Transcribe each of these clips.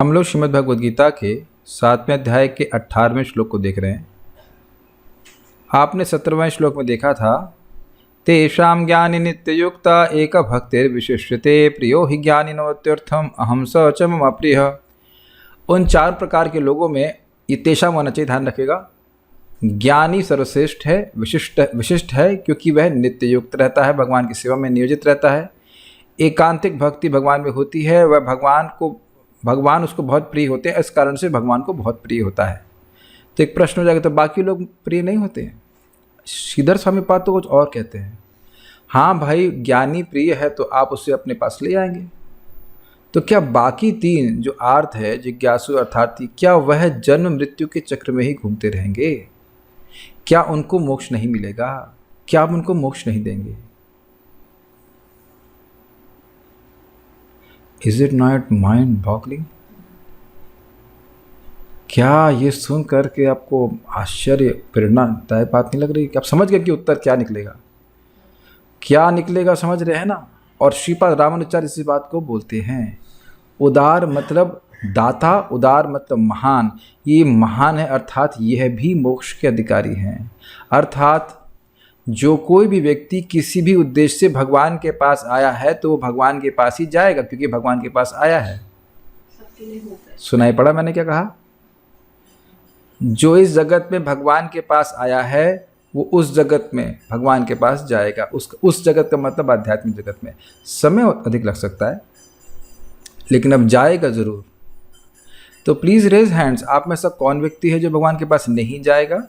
हम लोग श्रीमद् भगवद गीता के 7वें अध्याय के 18वें श्लोक को देख रहे हैं। आपने 17वें श्लोक में देखा था, तेषां ज्ञानी नित्ययुक्ता एक भक्तिर्विशिष्यते प्रियो हि ज्ञानिनोत्यर्थम अहम स च मम प्रियः। उन चार प्रकार के लोगों में ये तेषां होना चाहिए, ध्यान रखिएगा। ज्ञानी सर्वश्रेष्ठ है, विशिष्ट है क्योंकि वह नित्ययुक्त रहता है, भगवान की सेवा में नियोजित रहता है। एकांतिक भक्ति भगवान में होती है, वह भगवान उसको बहुत प्रिय होते हैं, इस कारण से भगवान को बहुत प्रिय होता है। तो एक प्रश्न हो जाएगा, तो बाकी लोग प्रिय नहीं होते हैं? श्रीधर स्वामी पाद तो कुछ और कहते हैं। हाँ भाई, ज्ञानी प्रिय है तो आप उसे अपने पास ले आएंगे। तो क्या बाकी तीन जो आर्थ है, जिज्ञासु अर्थार्थी, क्या वह जन्म मृत्यु के चक्र में ही घूमते रहेंगे? क्या उनको मोक्ष नहीं मिलेगा? क्या आप उनको मोक्ष नहीं देंगे? Is it not mind boggling? क्या ये सुन करके आपको आश्चर्य प्रेरणादायक बात नहीं लग रही कि आप समझ गए कि उत्तर क्या निकलेगा? क्या निकलेगा समझ रहे हैं ना? और श्रीपाद रामानुजाचार्य इसी बात को बोलते हैं, उदार मतलब दाता, उदार मतलब महान। ये महान है अर्थात यह भी मोक्ष के अधिकारी हैं। अर्थात जो कोई भी व्यक्ति किसी भी उद्देश्य से भगवान के पास आया है तो वो भगवान के पास ही जाएगा, क्योंकि भगवान के पास आया है। सुनाई पड़ा मैंने क्या कहा? जो इस जगत में भगवान के पास आया है वो उस जगत में भगवान के पास जाएगा। उस जगत का मतलब आध्यात्मिक जगत में। समय अधिक लग सकता है लेकिन अब जाएगा जरूर। तो प्लीज रेज हैंड्स, आप में से कौन व्यक्ति है जो भगवान के पास नहीं जाएगा?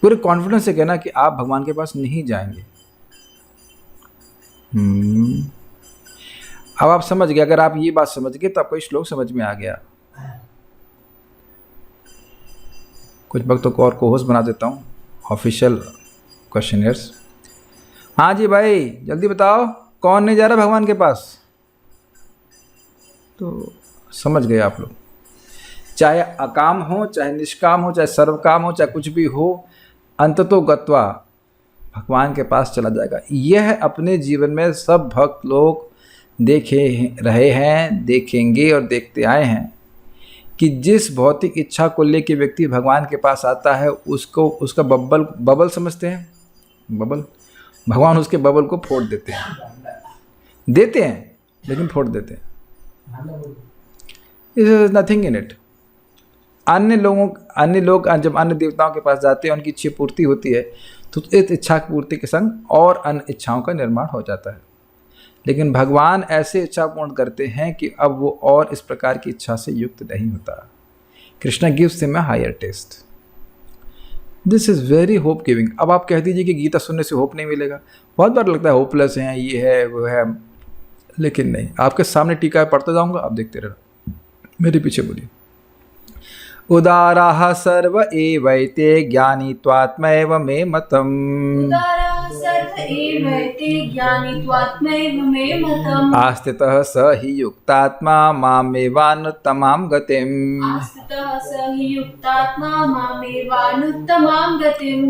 पूरे कॉन्फिडेंस से कहना कि आप भगवान के पास नहीं जाएंगे। अब आप समझ गए। अगर आप ये बात समझ गए तो आपको श्लोक समझ में आ गया। कुछ भक्तों को और को होस्ट बना देता हूँ, ऑफिशियल क्वेश्चनर्स। हाँ जी भाई, जल्दी बताओ कौन नहीं जा रहा भगवान के पास? तो समझ गए आप लोग। चाहे अकाम हो, चाहे निष्काम हो, चाहे सर्वकाम हो, चाहे कुछ भी हो, अंततो गत्वा भगवान के पास चला जाएगा। यह अपने जीवन में सब भक्त लोग देखे रहे हैं, देखेंगे और देखते आए हैं कि जिस भौतिक इच्छा को लेकर व्यक्ति भगवान के पास आता है उसको उसका बबल समझते हैं, बबल, भगवान उसके बबल को फोड़ देते हैं लेकिन फोड़ देते हैं। Is nothing in it. अन्य लोग जब अन्य देवताओं के पास जाते हैं, उनकी इच्छा पूर्ति होती है तो इस इच्छा की पूर्ति के संग और अन्य इच्छाओं का निर्माण हो जाता है। लेकिन भगवान ऐसे इच्छा पूर्ण करते हैं कि अब वो और इस प्रकार की इच्छा से युक्त नहीं होता। Krishna gives him a higher test. This is very hope giving. अब आप कह दीजिए कि गीता सुनने से होप नहीं मिलेगा। बहुत बार लगता है होपलेस हैं, ये है वो है, लेकिन नहीं। आपके सामने टीका पढ़ता जाऊंगा, आप देखते रहना, मेरे पीछे बोलिए। उदाराः सर्व एवैते ज्ञानित्वात्मैव मे मतम्। आस्थितः स हि युक्तात्मा मामेवानुत्तमां गतिम्।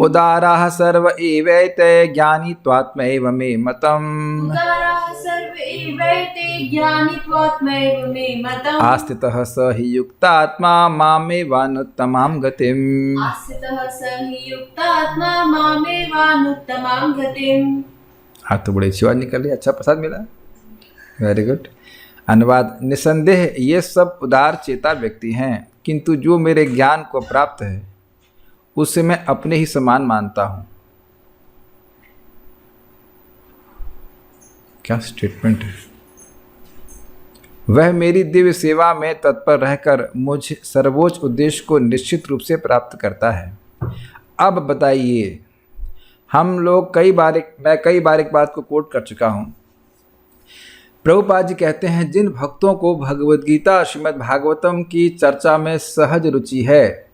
उदाराः सर्व एवैते ज्ञानित्वात्मैव मे मतम्। आस्थितः स हि युक्तात्मा मामेवानुत्तमां गतिम्। हाँ, तो बड़ी अच्छी बात निकल रही, अच्छा प्रसाद मिला, वेरी गुड। अनुवाद। निसंदेह ये सब उदार चेता व्यक्ति हैं, किंतु जो मेरे ज्ञान को प्राप्त है उसे मैं अपने ही समान मानता हूँ। क्या स्टेटमेंट है! वह मेरी दिव्य सेवा में तत्पर रहकर मुझ सर्वोच्च उद्देश्य को निश्चित रूप से प्राप्त करता है। अब बताइए, मैं कई बार एक बात को कोट कर चुका हूँ। प्रभुपाद जी कहते हैं, जिन भक्तों को भगवद गीता श्रीमद् भागवतम की चर्चा में सहज रुचि है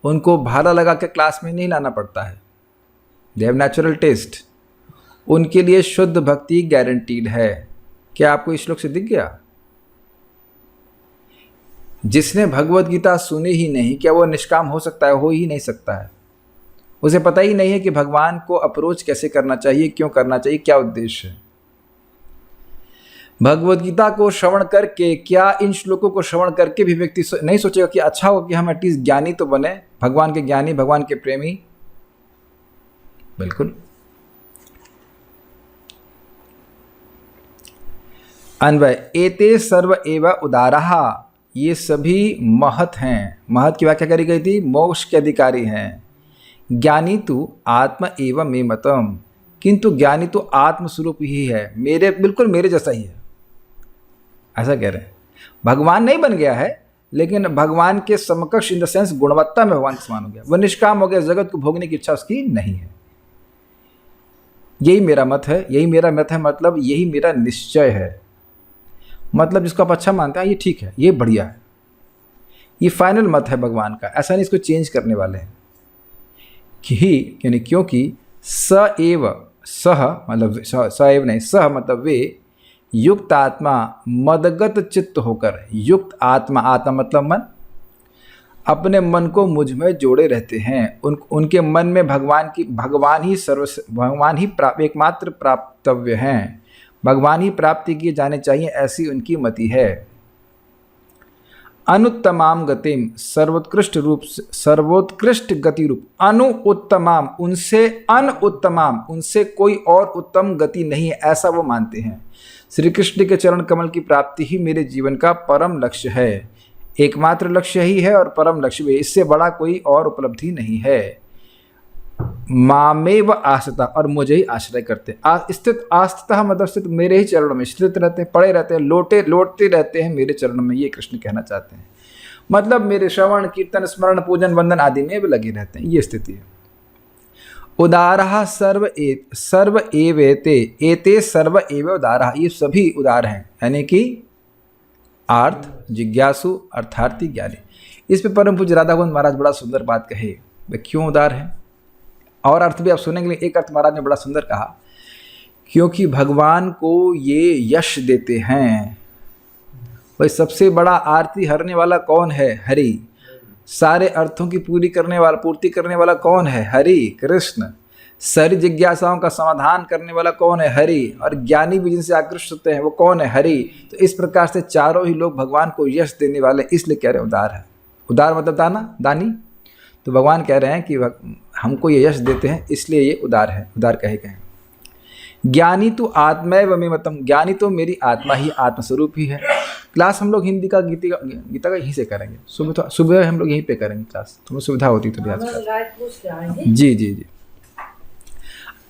उनको भाला लगा के क्लास में नहीं लाना पड़ता है। They have natural taste. उनके लिए शुद्ध भक्ति गारंटीड है। क्या आपको इस श्लोक से दिख गया? जिसने भगवद गीता सुनी ही नहीं, क्या वो निष्काम हो सकता है? हो ही नहीं सकता है। उसे पता ही नहीं है कि भगवान को अप्रोच कैसे करना चाहिए, क्यों करना चाहिए, क्या उद्देश्य है। भगवद गीता को श्रवण करके, क्या इन श्लोकों को श्रवण करके भी व्यक्ति नहीं सोचेगा कि अच्छा होगा कि हम एटलीस्ट ज्ञानी तो बने, भगवान के ज्ञानी, भगवान के प्रेमी? बिल्कुल। अन्वय, एते सर्व एव उदारः, ये सभी महत हैं। महत की व्याख्या करी गई थी, मोक्ष के अधिकारी हैं। ज्ञानी तो आत्म एव मे मतम, किंतु ज्ञानी तो आत्मस्वरूप ही है, मेरे बिल्कुल मेरे जैसा ही है, ऐसा कह रहे हैं। भगवान नहीं बन गया है, लेकिन भगवान के समकक्ष इन द सेंस गुणवत्ता में भगवान के समान हो गया। वह निष्काम हो गया, जगत को भोगने की इच्छा उसकी नहीं है। यही मेरा मत है, यही मेरा मत है, मतलब यही मेरा निश्चय है। मतलब जिसको आप अच्छा मानते हैं, ये ठीक है, ये बढ़िया है, ये फाइनल मत है भगवान का। ऐसा नहीं इसको चेंज करने वाले हैं क्योंकि स एव, सह मतलब स एव नहीं, सह मतलब वे युक्त आत्मा मदगत चित्त होकर, युक्त आत्मा, आत्मा मतलब मन, अपने मन को मुझ में जोड़े रहते हैं। उनके मन में भगवान ही एकमात्र प्राप्तव्य हैं, भगवान ही प्राप्ति किए जाने चाहिए, ऐसी उनकी मति है। अनुत्तमाम गतिम, सर्वोत्कृष्ट गति रूप, अनुत्तमाम, उनसे अनुत्तमाम, उनसे कोई और उत्तम गति नहीं है, ऐसा वो मानते हैं। श्री कृष्ण के चरण कमल की प्राप्ति ही मेरे जीवन का परम लक्ष्य है, एकमात्र लक्ष्य ही है और परम लक्ष्य भी, इससे बड़ा कोई और उपलब्धि नहीं है। मामेव आस्थिता, और मुझे ही आश्रय करते। स्थित, आस्थिता मतलब स्थित, मेरे ही चरणों में स्थित रहते हैं, पड़े रहते हैं, लौटते रहते हैं मेरे चरणों में, ये कृष्ण कहना चाहते हैं। मतलब मेरे श्रवण कीर्तन स्मरण पूजन वंदन आदि में भी लगे रहते हैं, ये स्थिति है। उदारः सर्व एवेते, एते सर्व एव उदारः, ये सभी उदार हैं, यानी कि आर्थ जिज्ञासु, अर्थार्थी, ज्ञानी। इस पे परम पूज्य राधा गोविंद महाराज बड़ा सुंदर बात कहे, वे क्यों उदार हैं, और अर्थ भी आप सुनेंगे। एक अर्थ महाराज ने बड़ा सुंदर कहा, क्योंकि भगवान को ये यश देते हैं। भाई सबसे बड़ा आरती हरने वाला कौन है? हरि। सारे अर्थों की पूर्ति करने वाला कौन है? हरि कृष्ण। सारी जिज्ञासाओं का समाधान करने वाला कौन है? हरि। और ज्ञानी भी जिनसे आकृष्ट होते हैं वो कौन है? हरि। तो इस प्रकार से चारों ही लोग भगवान को यश देने वाले, इसलिए कह रहे हैं उदार है। उदार मतलब दानी। तो भगवान कह रहे हैं कि हमको ये यश देते हैं, इसलिए ये उदार है, उदार कहे गए हैं। ज्ञानी तो आत्मैव मे मतम, ज्ञानी तो मेरी आत्मा ही, आत्मस्वरूप ही है। क्लास हम लोग हिंदी का गीता का यहीं से करेंगे, सुबह हम लोग यहीं पे करेंगे क्लास, तुम्हें सुविधा होती तो जी।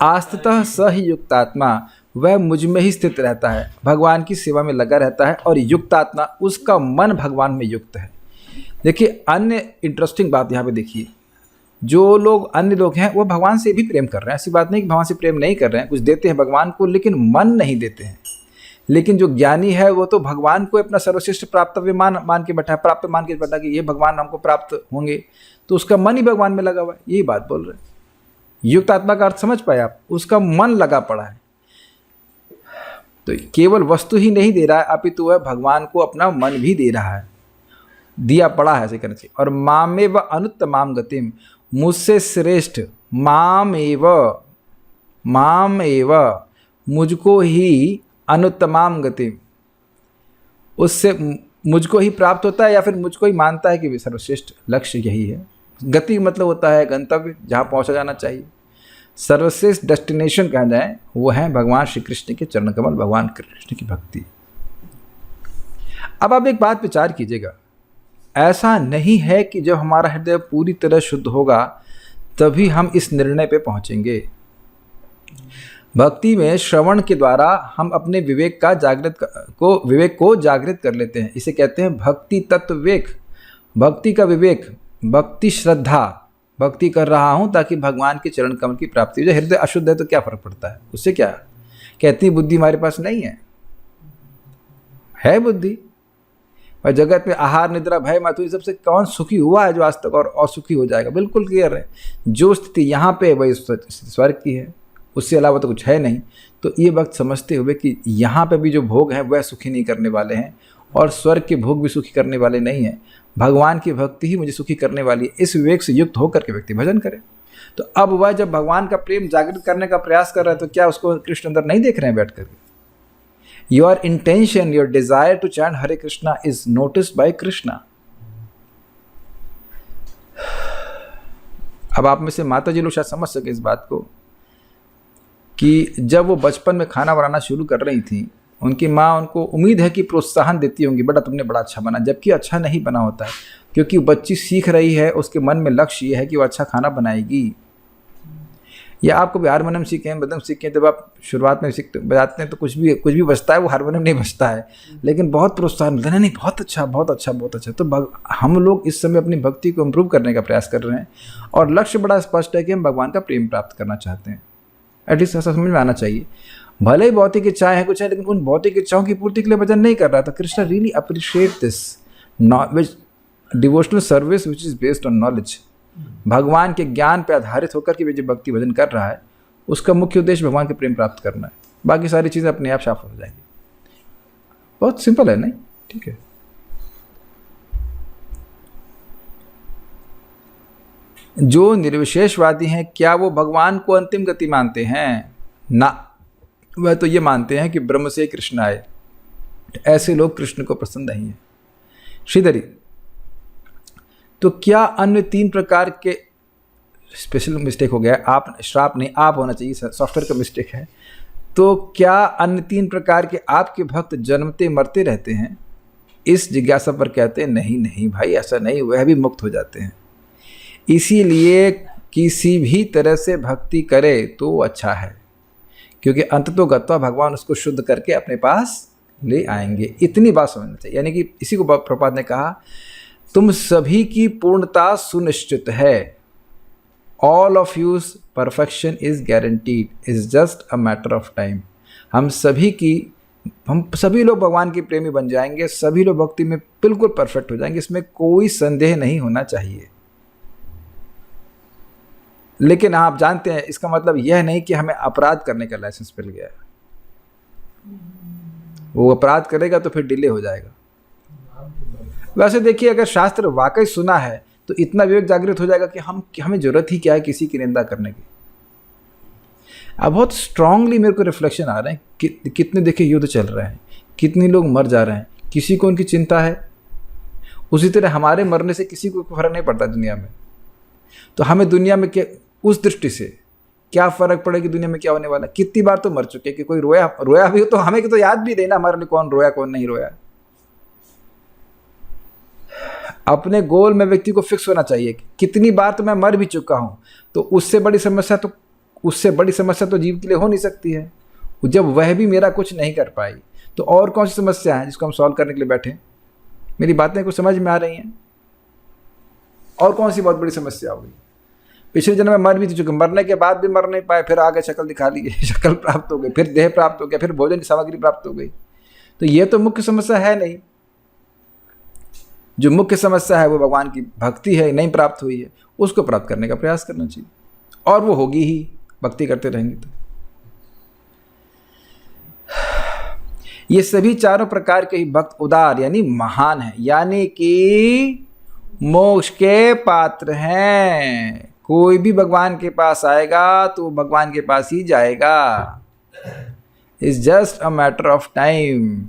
आस्थितः स ही युक्तात्मा, वह मुझ में ही स्थित रहता है, भगवान की सेवा में लगा रहता है, और युक्तात्मा, उसका मन भगवान में युक्त है। देखिए अन्य इंटरेस्टिंग बात यहाँ पे देखिए, जो लोग अन्य लोग हैं वो भगवान से भी प्रेम कर रहे हैं, ऐसी बात नहीं कि भगवान से प्रेम नहीं कर रहे हैं, कुछ देते हैं भगवान को, लेकिन मन नहीं देते हैं। लेकिन जो ज्ञानी है वो तो भगवान को अपना सर्वश्रेष्ठ प्राप्तव्य मान के बैठा है, प्राप्त मान के बैठा कि ये भगवान हमको प्राप्त होंगे, तो उसका मन ही भगवान में लगा हुआ है, यही बात बोल रहे हैं। युक्त आत्मा का अर्थ समझ पाए आप? उसका मन लगा पड़ा है, तो केवल वस्तु ही नहीं दे रहा है, अपितु वह भगवान को अपना मन भी दे रहा है, दिया पड़ा है, ऐसे करना चाहिए। और मामेव अनुत्तमाम गतिम, मुझसे श्रेष्ठ, माम एव, मुझको ही, अनुत्तमाम गतिम, उससे मुझको ही प्राप्त होता है, या फिर मुझको ही मानता है कि सर्वश्रेष्ठ लक्ष्य यही है। गति मतलब होता है गंतव्य, जहाँ पहुँचा जाना चाहिए। सर्वश्रेष्ठ डेस्टिनेशन कहा जाए वो है भगवान श्री कृष्ण के चरण कमल, भगवान कृष्ण की भक्ति। अब आप एक बात विचार कीजिएगा, ऐसा नहीं है कि जब हमारा हृदय पूरी तरह शुद्ध होगा तभी हम इस निर्णय पे पहुंचेंगे। भक्ति में श्रवण के द्वारा हम अपने विवेक को जागृत कर लेते हैं, इसे कहते हैं भक्ति तत्व विवेक। भक्ति का विवेक, भक्ति श्रद्धा, भक्ति कर रहा हूँ ताकि भगवान के चरण कमल की प्राप्ति हो जाए। हृदय अशुद्ध है तो क्या फर्क पड़ता है, उससे क्या, कहती बुद्धि हमारे पास नहीं है बुद्धि। और जगत में आहार निद्रा भय मत, सबसे कौन सुखी हुआ है जो आज तक, और सुखी हो जाएगा, बिल्कुल क्लियर है। जो स्थिति यहाँ पे वही स्वर्ग की है, उससे अलावा तो कुछ है नहीं। तो ये वक्त समझते हुए कि यहाँ पे भी जो भोग हैं वह सुखी नहीं करने वाले हैं, और स्वर्ग के भोग भी सुखी करने वाले नहीं हैं, भगवान की भक्ति ही मुझे सुखी करने वाली है, इस विवेक से युक्त होकर के व्यक्ति भजन करे। तो अब वह जब भगवान का प्रेम जागृत करने का प्रयास कर रहा है तो क्या उसको कृष्ण अंदर नहीं देख रहे हैं बैठ करके? Your intention, your desire to chant Hare Krishna is noticed by Krishna. अब आप में से माता जी लोग शायद समझ सके इस बात को कि जब वो बचपन में खाना बनाना शुरू कर रही थी, उनकी माँ उनको उम्मीद है कि प्रोत्साहन देती होंगी, बेटा तुमने बड़ा अच्छा बना, जबकि अच्छा नहीं बना होता है, क्योंकि बच्ची सीख रही है, उसके मन में लक्ष्य ये है कि वो अच्छा खाना बनाएगी। या आपको भी हारमोनियम सीखें, मृदंग सीखें, जब आप शुरुआत में सीखते बजाते हैं तो कुछ भी बजता है, वो हारमोनियम नहीं बजता है, लेकिन बहुत प्रोत्साहन मिलता है, नहीं बहुत अच्छा बहुत अच्छा बहुत अच्छा। तो हम लोग इस समय अपनी भक्ति को इम्प्रूव करने का प्रयास कर रहे हैं, और लक्ष्य बड़ा स्पष्ट है कि हम भगवान का प्रेम प्राप्त करना चाहते हैं। एटलीस्ट ऐसा समझ में आना चाहिए। भले ही भौतिक इच्छाएं हैं कुछ है, लेकिन उन भौतिक इच्छाओं की पूर्ति के लिए भजन नहीं कर रहा। तो Krishna really appreciate this which devotional service which is based on knowledge. भगवान के ज्ञान पे आधारित होकर के जो भक्ति भजन कर रहा है, उसका मुख्य उद्देश्य भगवान के प्रेम प्राप्त करना है। बाकी सारी चीज़ें अपने आप साफ हो जाएंगी। बहुत सिंपल है, नहीं? ठीक है। जो निर्विशेषवादी हैं, क्या वो भगवान को अंतिम गति मानते हैं? ना, वह तो ये मानते हैं कि ब्रह्म से कृष्ण आए। ऐसे लोग कृष्ण को पसंद नहीं है। श्रीधरी, तो क्या अन्य 3 प्रकार के, स्पेशल मिस्टेक हो गया, आप श्राप नहीं आप होना चाहिए, सॉफ्टवेयर का मिस्टेक है। तो क्या अन्य 3 प्रकार के आपके भक्त जन्मते मरते रहते हैं? इस जिज्ञासा पर कहते हैं नहीं नहीं भाई, ऐसा नहीं, वह भी मुक्त हो जाते हैं। इसीलिए किसी भी तरह से भक्ति करे तो अच्छा है, क्योंकि अंततो गत्वा भगवान उसको शुद्ध करके अपने पास ले आएंगे। इतनी बात समझना चाहिए। यानी कि इसी को प्रभुपाद ने कहा, तुम सभी की पूर्णता सुनिश्चित है। All of use perfection is guaranteed, is just a matter of time. हम सभी लोग भगवान के प्रेमी बन जाएंगे, सभी लोग भक्ति में बिल्कुल परफेक्ट हो जाएंगे, इसमें कोई संदेह नहीं होना चाहिए। लेकिन आप जानते हैं, इसका मतलब यह नहीं कि हमें अपराध करने का लाइसेंस मिल गया है। वो अपराध करेगा तो फिर डिले हो जाएगा। वैसे देखिए, अगर शास्त्र वाकई सुना है तो इतना विवेक जागृत हो जाएगा कि हमें जरूरत ही क्या है किसी की निंदा करने की। अब बहुत स्ट्रांगली मेरे को रिफ्लेक्शन आ रहे हैं कि कितने देखिए युद्ध चल रहे हैं, कितने लोग मर जा रहे हैं, किसी को उनकी चिंता है। उसी तरह हमारे मरने से किसी को फर्क नहीं पड़ता दुनिया में। तो हमें दुनिया में क्या, उस दृष्टि से क्या फर्क पड़ेगी दुनिया में क्या होने वाला। कितनी बार तो मर चुके कि कोई रोया भी हो तो हमें तो याद भी देना हमारे लिए कौन रोया कौन नहीं रोया। अपने गोल में व्यक्ति को फिक्स होना चाहिए कि कितनी बार तो मैं मर भी चुका हूं, तो उससे बड़ी समस्या तो जीव के लिए हो नहीं सकती है। जब वह भी मेरा कुछ नहीं कर पाई तो और कौन सी समस्या है जिसको हम सॉल्व करने के लिए बैठे। मेरी बातें कुछ समझ में आ रही हैं? और कौन सी बहुत बड़ी समस्या होगी। पिछले जन्म में मर भी चुके, मरने के बाद भी मर नहीं पाए, फिर आगे शक्ल दिखा ली, शक्ल प्राप्त हो गई, फिर देह प्राप्त हो गया, फिर भोजन की सामग्री प्राप्त हो गई। तो ये तो मुख्य समस्या है नहीं। जो मुख्य समस्या है वो भगवान की भक्ति है, नहीं प्राप्त हुई है, उसको प्राप्त करने का प्रयास करना चाहिए। और वो होगी ही, भक्ति करते रहेंगे तो। ये सभी चारों प्रकार के ही भक्त उदार यानी महान हैं, यानी कि मोक्ष के पात्र हैं। कोई भी भगवान के पास आएगा तो भगवान के पास ही जाएगा। It's just a matter of time.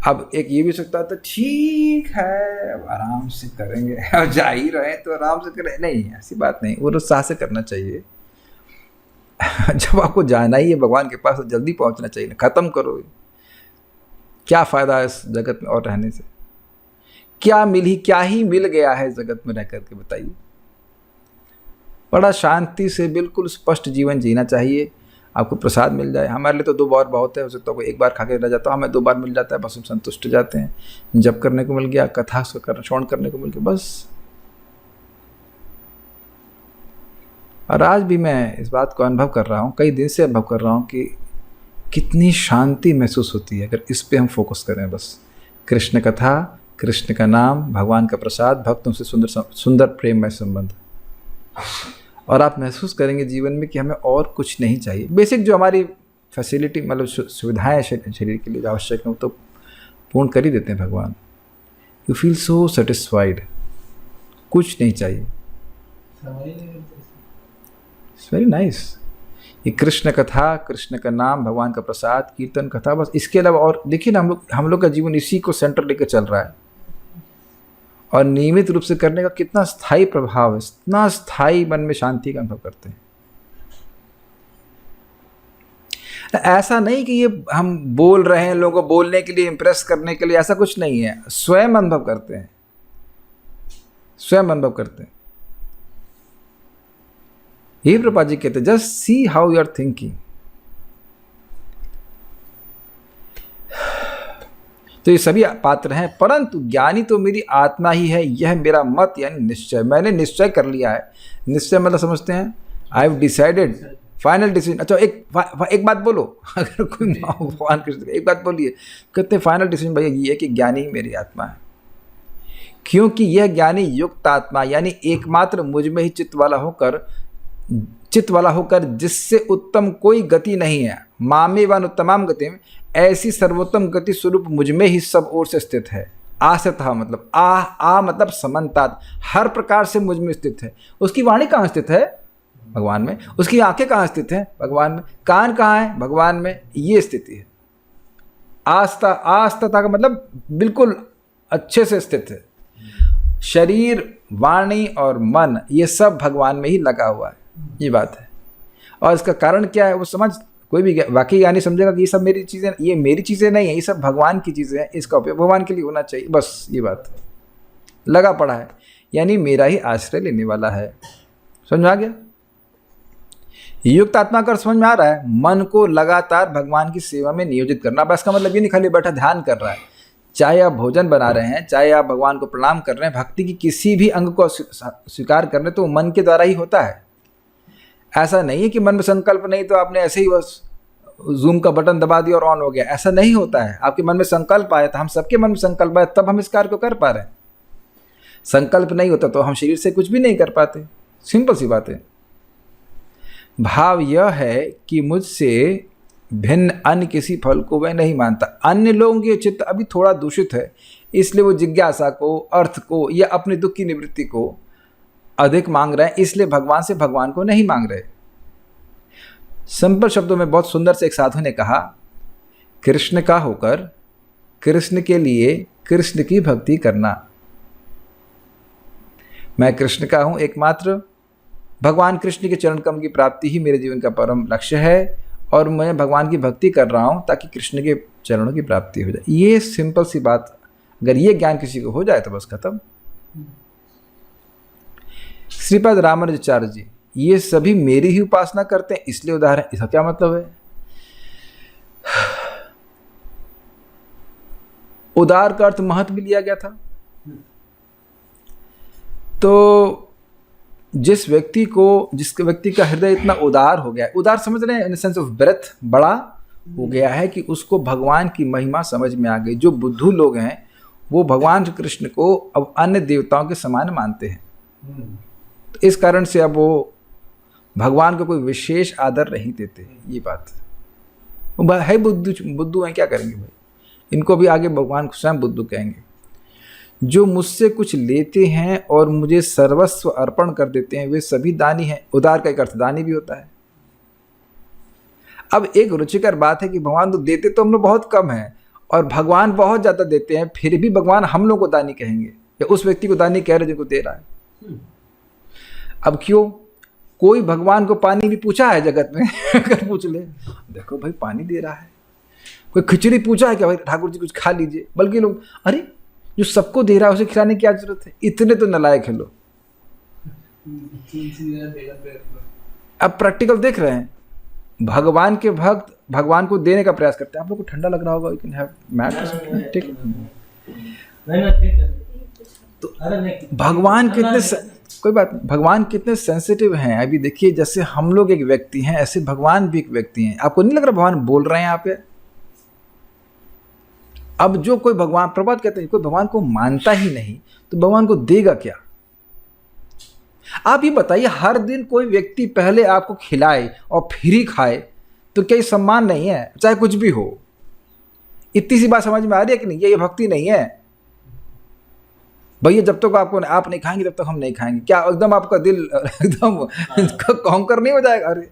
अब एक ये भी सकता था, ठीक है अब आराम से करेंगे, अब जा ही रहे तो आराम से करें। नहीं, ऐसी बात नहीं, वो उत्साह से करना चाहिए। जब आपको जाना ही है भगवान के पास तो जल्दी पहुंचना चाहिए। खत्म करो, क्या फायदा है इस जगत में और रहने से। क्या ही मिल गया है इस जगत में रह करके, बताइए। बड़ा शांति से बिल्कुल स्पष्ट जीवन जीना चाहिए। आपको प्रसाद मिल जाए, हमारे लिए तो 2 बार बहुत है, हो सकता है कोई 1 बार खा के रह जाता, हमें 2 बार मिल जाता है, बस हम संतुष्ट जाते हैं। जप करने को मिल गया, कथा श्रवण करने को मिल गया, बस। और आज भी मैं इस बात को अनुभव कर रहा हूँ, कई दिन से अनुभव कर रहा हूँ कि कितनी शांति महसूस होती है अगर इस पे हम फोकस करें। बस कृष्ण कथा, कृष्ण का नाम, भगवान का प्रसाद, भक्तों से सुंदर प्रेममय संबंध, और आप महसूस करेंगे जीवन में कि हमें और कुछ नहीं चाहिए। बेसिक जो हमारी फैसिलिटी मतलब सुविधाएं शरीर के लिए आवश्यक है, तो पूर्ण कर ही देते हैं भगवान। यू फील सो सेटिस्फाइड, कुछ नहीं चाहिए। It's very nice. ये कृष्ण कथा, कृष्ण का नाम, भगवान का प्रसाद, कीर्तन कथा, बस इसके अलावा और देखिए ना हम लोग का जीवन इसी को सेंटर लेकर चल रहा है। और नियमित रूप से करने का कितना स्थायी प्रभाव है, इतना स्थायी मन में शांति का अनुभव करते हैं। ऐसा नहीं कि ये हम बोल रहे हैं लोगों को बोलने के लिए, इंप्रेस करने के लिए, ऐसा कुछ नहीं है। स्वयं अनुभव करते हैं, स्वयं अनुभव करते हैं। ये प्रभुपाद जी कहते हैं, just see how you are thinking. तो ये सभी पात्र हैं, परंतु ज्ञानी तो मेरी आत्मा ही है, यह मेरा मत यानी निश्चय। मैंने निश्चय कर लिया है। निश्चय मतलब समझते हैं, I have decided, final decision. अच्छा एक बात बोलो, अगर कोई भगवान कृष्ण एक बात बोलिए, कहते हैं फाइनल डिसीजन भैया ये है कि ज्ञानी ही मेरी आत्मा है, क्योंकि यह ज्ञानी युक्त आत्मा यानी एकमात्र मुझ में ही चित्त वाला होकर जिससे उत्तम कोई गति नहीं है, मामे वन उत्तमाम गति में, ऐसी सर्वोत्तम गति स्वरूप मुझ में ही सब ओर से स्थित है। आस्था मतलब आ मतलब समन्तात, हर प्रकार से मुझ में स्थित है। उसकी वाणी कहाँ स्थित है? भगवान में। उसकी आंखें कहाँ स्थित हैं? भगवान में। कान कहाँ है? भगवान में। ये स्थिति है आस्था का मतलब बिल्कुल अच्छे से स्थित है। शरीर, वाणी और मन ये सब भगवान में ही लगा हुआ है, ये बात है। और इसका कारण क्या है वो समझ, कोई भी वाकई ज्ञानी समझेगा कि ये सब मेरी चीज़ें, ये मेरी चीज़ें नहीं है, ये सब भगवान की चीज़ें हैं, इसका उपयोग भगवान के लिए होना चाहिए, बस ये बात लगा पड़ा है, यानी मेरा ही आश्रय लेने वाला है। समझ में आ गया? युक्त आत्मा का समझ में आ रहा है? मन को लगातार भगवान की सेवा में नियोजित करना। बस का मतलब ये नहीं खाली बैठा ध्यान कर रहा है। चाहे आप भोजन बना रहे हैं, चाहे आप भगवान को प्रणाम कर रहे हैं, भक्ति की किसी भी अंग को स्वीकार कर रहे हैं तो मन के द्वारा ही होता है। ऐसा नहीं है कि मन में संकल्प नहीं तो आपने ऐसे ही बस जूम का बटन दबा दिया और ऑन हो गया, ऐसा नहीं होता है। आपके मन में संकल्प आया था, हम सबके मन में संकल्प आया तब हम इस कार्य को कर पा रहे हैं। संकल्प नहीं होता तो हम शरीर से कुछ भी नहीं कर पाते, सिंपल सी बात है। भाव यह है कि मुझसे भिन्न अन्य किसी फल को वह नहीं मानता। अन्य लोगों के चित्त अभी थोड़ा दूषित है, इसलिए वो जिज्ञासा को, अर्थ को या अपने दुख की निवृत्ति को अधिक मांग रहे हैं, इसलिए भगवान से भगवान को नहीं मांग रहे। सिंपल शब्दों में बहुत सुंदर से एक साधु ने कहा, कृष्ण का होकर कृष्ण के लिए कृष्ण की भक्ति करना। मैं कृष्ण का हूं एकमात्र, भगवान कृष्ण के चरण कमल की प्राप्ति ही मेरे जीवन का परम लक्ष्य है, और मैं भगवान की भक्ति कर रहा हूं ताकि कृष्ण के चरणों की प्राप्ति हो जाए। ये सिंपल सी बात, अगर ये ज्ञान किसी को हो जाए तो बस खत्म। श्रीपाद रामानुजाचार्य जी ये सभी मेरी ही उपासना करते हैं इसलिए उदार है। इसका क्या मतलब है? उदार का अर्थ महत्व भी लिया गया था। तो जिस व्यक्ति का हृदय इतना उदार हो गया है, उदार समझ रहे हैं इन सेंस ऑफ ब्रेथ, बड़ा हो गया है कि उसको भगवान की महिमा समझ में आ गई। जो बुद्धू लोग हैं वो भगवान कृष्ण को अब अन्य देवताओं के समान मानते हैं, तो इस कारण से अब वो भगवान को कोई विशेष आदर नहीं देते। ये बात है, बुद्धू हैं, क्या करेंगे भाई, इनको भी आगे भगवान स्वयं बुद्धू कहेंगे। जो मुझसे कुछ लेते हैं और मुझे सर्वस्व अर्पण कर देते हैं वे सभी दानी हैं। उदार का एक अर्थ दानी भी होता है। अब एक रुचिकर बात है कि भगवान तो देते तो हम लोग बहुत कम हैं और भगवान बहुत ज़्यादा देते हैं, फिर भी भगवान हम लोग को दानी कहेंगे या उस व्यक्ति को दानी कह रहे जिनको दे रहा है। अब क्यों? कोई भगवान को पानी भी पूछा है जगत में? अगर पूछ ले, देखो भाई पानी दे रहा है। कोई खिचड़ी पूछा है क्या भाई ठाकुर जी कुछ खा लीजिए? बल्कि लोग अरे जो सबको दे रहा है उसे खिलाने की क्या जरूरत है, इतने तो नालायक है लोग। अब प्रैक्टिकल देख रहे हैं, भगवान के भक्त भगवान को देने का प्रयास करते हैं। आप लोग को ठंडा लग रहा होगा, यू कैन हैव मैट, ठीक। तो भगवान कितने कोई बात नहीं, भगवान कितने सेंसिटिव हैं। अभी देखिए जैसे हम लोग एक व्यक्ति हैं ऐसे भगवान भी एक व्यक्ति हैं। आपको नहीं लग रहा भगवान बोल रहे हैं यहाँ पे? अब जो कोई भगवान, प्रभात कहते हैं कोई भगवान को मानता ही नहीं तो भगवान को देगा क्या? आप ये बताइए, हर दिन कोई व्यक्ति पहले आपको खिलाए और फिर ही खाए तो क्या ये सम्मान नहीं है? चाहे कुछ भी हो। इतनी सी बात समझ में आ रही है कि नहीं? ये भक्ति नहीं है भैया। जब तक आप नहीं खाएंगे तब तक हम नहीं खाएंगे। क्या एकदम आपका दिल एकदम कॉन्कर नहीं हो जाएगा? अरे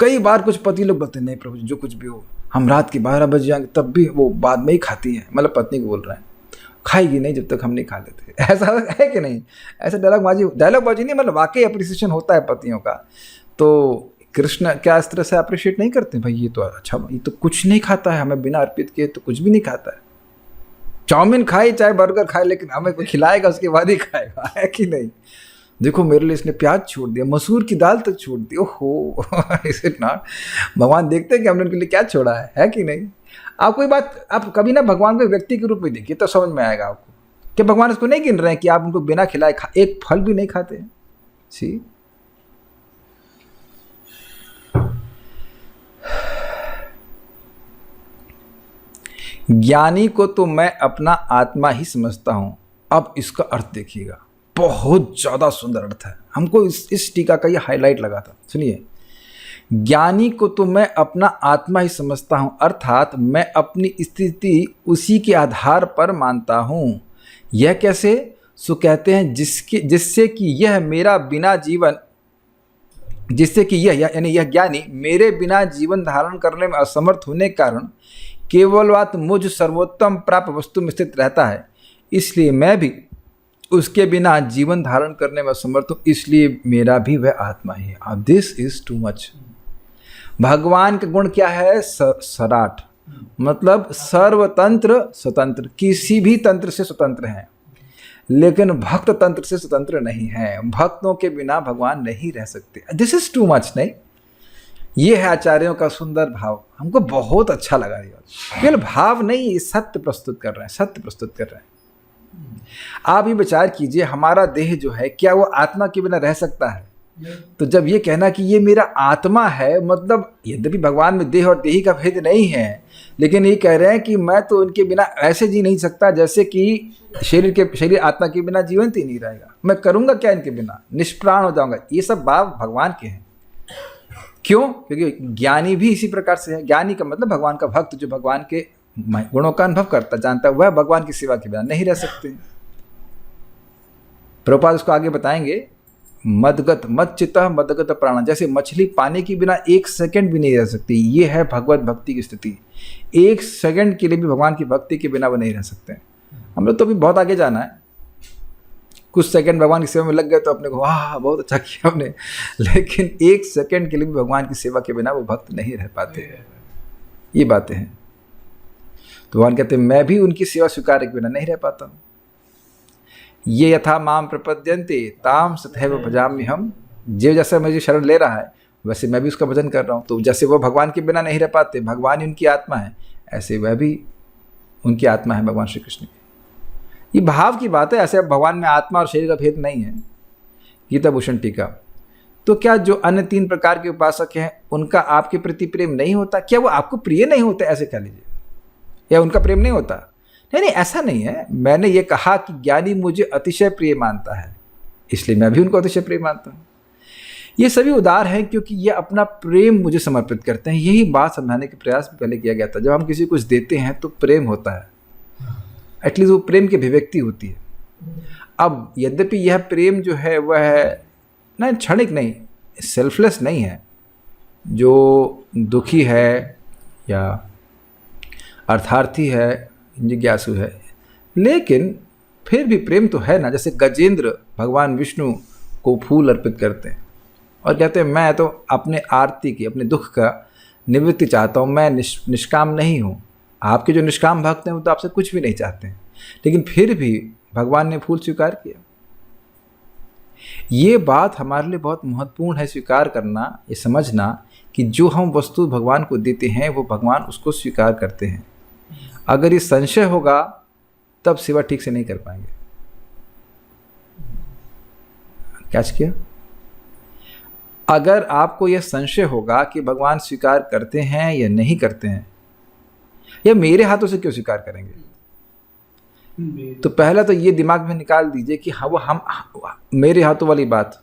कई बार कुछ पति लोग बोलते हैं नहीं प्रभु जी जो कुछ भी हो, हम रात के 12 बज जाएंगे तब भी वो बाद में ही खाती है, मतलब पत्नी को बोल रहे हैं, खाएगी नहीं जब तक हम नहीं खा लेते। ऐसा है कि नहीं? ऐसा डायलॉगबाजी नहीं, मतलब वाकई अप्रिसिएशन होता है पतियों का। तो कृष्ण क्या इस तरह से अप्रिशिएट नहीं करते? भाई ये तो अच्छा, ये तो कुछ नहीं खाता है, हमें बिना अर्पित किए तो कुछ भी नहीं खाता है। चाउमीन खाए चाहे बर्गर खाए, लेकिन हमें कोई खिलाएगा उसके बाद ही खाएगा, है कि नहीं? देखो मेरे लिए इसने प्याज छोड़ दिया, मसूर की दाल तक छोड़ दी, ओहो इज इट नॉट? भगवान देखते हैं कि हमने उनके लिए क्या छोड़ा है कि नहीं? आप कोई बात, आप कभी ना भगवान को व्यक्ति के रूप में देखिए तो समझ में आएगा आपको कि भगवान इसको नहीं गिन रहे हैं कि आप उनको बिना खिलाए एक फल भी नहीं खाते हैं। सी, ज्ञानी को तो मैं अपना आत्मा ही समझता हूं। अब इसका अर्थ देखिएगा, बहुत ज्यादा सुंदर अर्थ है। हमको इस टीका का ये हाईलाइट लगा था। सुनिए, ज्ञानी को तो मैं अपना आत्मा ही समझता हूं, अर्थात मैं अपनी स्थिति उसी के आधार पर मानता हूं। यह कैसे? सो कहते हैं जिससे कि यह मेरा बिना जीवन, जिससे कि यह यानी यह ज्ञानी मेरे बिना जीवन धारण करने में असमर्थ होने के कारण केवलवात मुझ सर्वोत्तम प्राप्त वस्तु में स्थित रहता है, इसलिए मैं भी उसके बिना जीवन धारण करने में असमर्थ हूँ, इसलिए मेरा भी वह आत्मा ही है। This is too much. भगवान का गुण क्या है? सराट, मतलब सर्वतंत्र स्वतंत्र, किसी भी तंत्र से स्वतंत्र हैं, लेकिन भक्त तंत्र से स्वतंत्र नहीं है। भक्तों के बिना भगवान नहीं रह सकते। दिस इज टू मच नहीं? ये है आचार्यों का सुंदर भाव, हमको बहुत अच्छा लगा। ये केवल भाव नहीं, ये सत्य प्रस्तुत कर रहे हैं, सत्य प्रस्तुत कर रहे हैं। आप ये विचार कीजिए, हमारा देह जो है क्या वो आत्मा के बिना रह सकता है? तो जब ये कहना कि ये मेरा आत्मा है, मतलब यद्यपि भगवान में देह और देही का भेद नहीं है, लेकिन ये कह रहे हैं कि मैं तो उनके बिना ऐसे जी नहीं सकता जैसे कि शरीर आत्मा के बिना जीवंत ही नहीं रहेगा। मैं करूंगा क्या इनके बिना? निष्प्राण हो जाऊंगा। ये सब भाव भगवान के हैं। क्यों? क्योंकि ज्ञानी भी इसी प्रकार से है। ज्ञानी का मतलब भगवान का भक्त, जो भगवान के गुणों का अनुभव करता जानता है, वह भगवान की सेवा के बिना नहीं रह सकते। प्रभुपाद उसको आगे बताएंगे, मदगत मत चित्तः मदगत प्राण, जैसे मछली पानी के बिना एक सेकंड भी नहीं रह सकती। ये है भगवत भक्ति की स्थिति। एक सेकंड के लिए भी भगवान की भक्ति के बिना वो नहीं रह सकते। हम लोग तो अभी बहुत आगे जाना है, कुछ सेकंड भगवान की सेवा में लग गए तो अपने को वाह बहुत अच्छा किया हमने, लेकिन एक सेकंड के लिए भी भगवान की सेवा के बिना वो भक्त नहीं रह पाते। ये बातें हैं। तो भगवान कहते हैं मैं भी उनकी सेवा स्वीकार के बिना नहीं रह पाता हूँ। ये यथा माम प्रपद्यन्ते ताम तथैव भजामि हम, जो जैसे मुझे शरण ले रहा है वैसे मैं भी उसका भजन कर रहा हूँ। तो जैसे वो भगवान के बिना नहीं रह पाते, भगवान ही उनकी आत्मा है, ऐसे वह भी उनकी आत्मा है भगवान श्री कृष्ण की। ये भाव की बात है। ऐसे अब भगवान में आत्मा और शरीर का भेद नहीं है। गीता भूषण टीका। तो क्या जो अन्य 3 प्रकार के उपासक हैं उनका आपके प्रति प्रेम नहीं होता? क्या वो आपको प्रिय नहीं होते? ऐसे कह लीजिए, या उनका प्रेम नहीं होता? नहीं, ऐसा नहीं है। मैंने ये कहा कि ज्ञानी मुझे अतिशय प्रिय मानता है, इसलिए मैं भी उनको अतिशय प्रिय मानता हूँ। ये सभी उदार हैं क्योंकि ये अपना प्रेम मुझे समर्पित करते हैं। यही बात समझाने के प्रयास पहले किया गया था। जब हम किसी को कुछ देते हैं तो प्रेम होता है, एटलीस्ट वो प्रेम की अभिव्यक्ति होती है। अब यद्यपि यह प्रेम जो है वह ना क्षणिक नहीं, सेल्फलेस नहीं है। जो दुखी है या अर्थार्थी है, जिज्ञासु है, लेकिन फिर भी प्रेम तो है ना। जैसे गजेंद्र भगवान विष्णु को फूल अर्पित करते हैं और कहते हैं मैं तो अपने आरती की, अपने दुख का निवृत्ति चाहता हूँ, मैं निष्काम नहीं हूँ। आपके जो निष्काम भक्त हैं वो तो आपसे कुछ भी नहीं चाहते हैं, लेकिन फिर भी भगवान ने फूल स्वीकार किया। ये बात हमारे लिए बहुत महत्वपूर्ण है स्वीकार करना, ये समझना कि जो हम वस्तु भगवान को देते हैं वो भगवान उसको स्वीकार करते हैं। अगर ये संशय होगा तब सेवा ठीक से नहीं कर पाएंगे। कैच किया? अगर आपको यह संशय होगा कि भगवान स्वीकार करते हैं या नहीं करते हैं, या मेरे हाथों से क्यों स्वीकार करेंगे, तो पहला तो ये दिमाग में निकाल दीजिए कि हम मेरे हाथों वाली बात।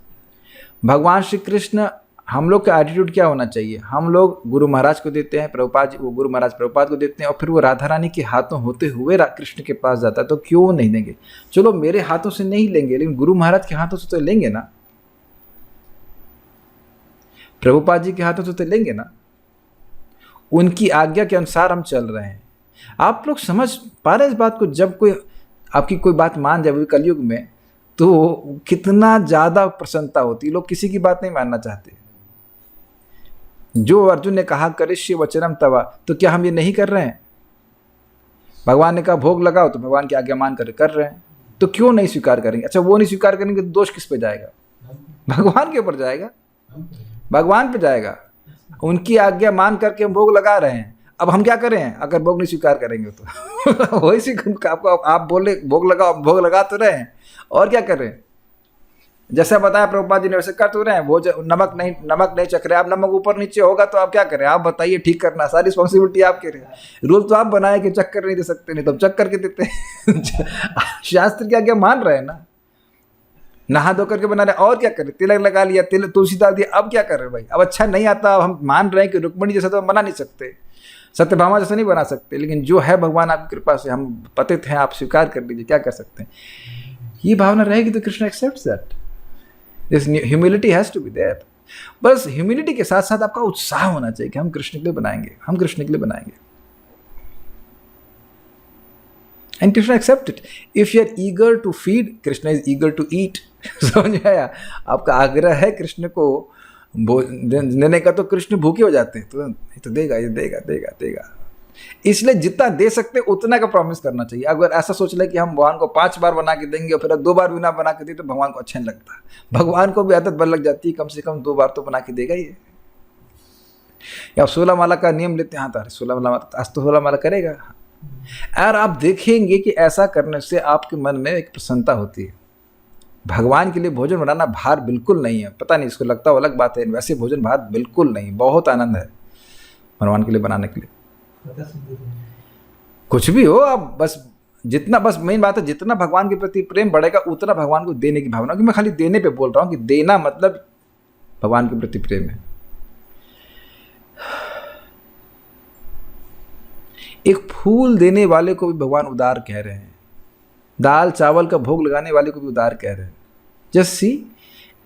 भगवान श्री कृष्ण, हम लोग का एटीट्यूड क्या होना चाहिए? हम लोग गुरु महाराज को देते हैं, प्रभुपाद जी, वो गुरु महाराज प्रभुपाद को देते हैं, और फिर वो राधा रानी के हाथों होते हुए कृष्ण के पास जाता है, तो क्यों नहीं देंगे? चलो मेरे हाथों से नहीं लेंगे, लेकिन गुरु महाराज के हाथों से तो लेंगे ना। प्रभुपाद जी के हाथों तो लेंगे ना, उनकी आज्ञा के अनुसार हम चल रहे हैं। आप लोग समझ पा रहे हैं इस बात को? जब कोई आपकी कोई बात मान जाए कलयुग में तो कितना ज़्यादा प्रसन्नता होती है। लोग किसी की बात नहीं मानना चाहते। जो अर्जुन ने कहा करिष्ये वचनम तवा, तो क्या हम ये नहीं कर रहे हैं? भगवान ने कहा भोग लगाओ, तो भगवान की आज्ञा मान कर रहे हैं, तो क्यों नहीं स्वीकार करेंगे? अच्छा, वो नहीं स्वीकार करेंगे तो दोष किस पे जाएगा? भगवान के ऊपर जाएगा, भगवान पे जाएगा। उनकी आज्ञा मान करके हम भोग लगा रहे हैं। अब हम क्या करें अगर भोग नहीं स्वीकार करेंगे तो? वही सी आपको आप बोले भोग लगाओ, भोग लगा तो रहे हैं, और क्या कर रहे हैं? जैसा बताया प्रभुपाद जी ने वैसे कर तो रहे हैं। वो नमक नहीं चख रहे, आप नमक ऊपर नीचे होगा तो आप क्या करें? आप बताइए, ठीक करना सारी रिस्पॉन्सिबिलिटी आपके रहे। रूल तो आप बनाए कि चक्कर नहीं दे सकते, नहीं तो चक करके देते हैं। शास्त्र की आज्ञा मान रहे हैं ना, नहा धो करके बना रहे, और क्या करें? तिलक लगा लिया, तुलसी डाल दिया, अब क्या कर रहे भाई? अब अच्छा नहीं आता, अब हम मान रहे हैं कि रुक्मिणी जैसा तो हम बना नहीं सकते, सत्यभामा जैसा नहीं बना सकते, लेकिन जो है भगवान आपकी कृपा से हम पतित हैं, आप स्वीकार कर लीजिए, क्या कर सकते हैं? ये भावना रहेगी तो Krishna accepts that. This humility has to be there. बस ह्यूमिलिटी के साथ साथ आपका उत्साह होना चाहिए कि हम कृष्ण के लिए बनाएंगे, हम कृष्ण के लिए बनाएंगे। And Krishna accept it. If you are eager to feed, Krishna is eager to eat. समझ आया? आपका आग्रह है कृष्ण को देने का, तो कृष्ण भूखे हो जाते हैं, तो देगा, ये देगा देगा देगा। इसलिए जितना दे सकते उतना का प्रॉमिस करना चाहिए। अगर ऐसा सोच ले कि हम भगवान को 5 बार बना के देंगे और फिर 2 बार बिना बना के दे, तो भगवान को अच्छा नहीं लगता। भगवान को भी आदत बन लग जाती है, कम से कम 2 बार तो बना के देगा ये। या 16 माला का नियम लेते हैं, हाँ तो 16 माला, आज तो 16 माला करेगा। और आप देखेंगे कि ऐसा करने से आपके मन में एक प्रसन्नता होती है। भगवान के लिए भोजन बनाना भार बिल्कुल नहीं है। पता नहीं इसको लगता वो अलग बात है, वैसे भोजन भार बिल्कुल नहीं, बहुत आनंद है भगवान के लिए बनाने के लिए। कुछ भी हो, आप बस जितना, बस मेन बात है जितना भगवान के प्रति प्रेम बढ़ेगा उतना भगवान को देने की भावना। कि मैं खाली देने पे बोल रहा हूँ कि देना मतलब भगवान के प्रति प्रेम है। एक फूल देने वाले को भी भगवान उदार कह रहे हैं, दाल चावल का भोग लगाने वाले को भी उदार कह रहे हैं। जस्ट सी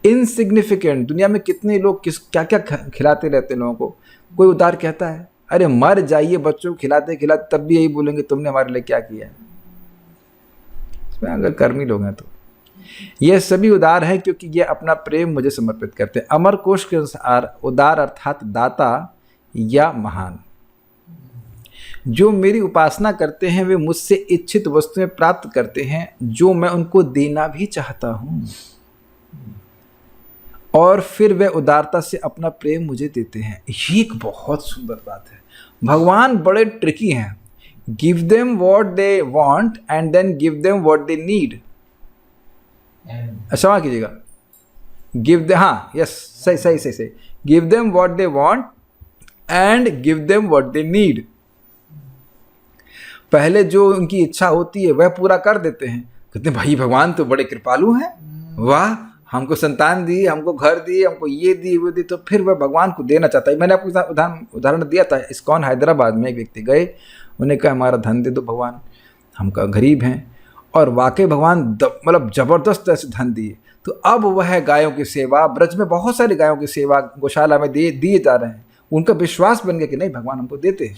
इनसिग्निफिकेंट, दुनिया में कितने लोग क्या क्या खिलाते रहते हैं लोगों को, कोई उदार कहता है? अरे मर जाइए बच्चों को खिलाते खिलाते, तब भी यही बोलेंगे तुमने हमारे लिए क्या किया है। अगर कर्मी लोग हैं तो ये सभी उदार हैं, क्योंकि ये अपना प्रेम मुझे समर्पित करते हैं। अमर कोश के अनुसार उदार अर्थात दाता या महान। जो मेरी उपासना करते हैं वे मुझसे इच्छित वस्तुएं प्राप्त करते हैं जो मैं उनको देना भी चाहता हूं, और फिर वे उदारता से अपना प्रेम मुझे देते हैं। ये एक बहुत सुंदर बात है। भगवान बड़े ट्रिकी हैं। Give them what they want and then give them what they need. अच्छा कीजिएगा, गिव दे, हाँ यस, सही। Give them what they want and give them what they need. पहले जो उनकी इच्छा होती है वह पूरा कर देते हैं। कहते हैं भाई भगवान तो बड़े कृपालु हैं, वाह, हमको संतान दी, हमको घर दी, हमको ये दी वो दी, तो फिर वह भगवान को देना चाहता है। मैंने आपको उदाहरण दिया था। इस्कॉन हैदराबाद में एक व्यक्ति गए, उन्हें कहा हमारा धन दे दो भगवान, हम गरीब हैं, और वाकई भगवान मतलब ज़बरदस्त ऐसे धन दिए। तो अब वह गायों की सेवा, ब्रज में बहुत सारी गायों की सेवा गौशाला में दिए जा रहे हैं। उनका विश्वास बन गया कि नहीं भगवान हमको देते हैं।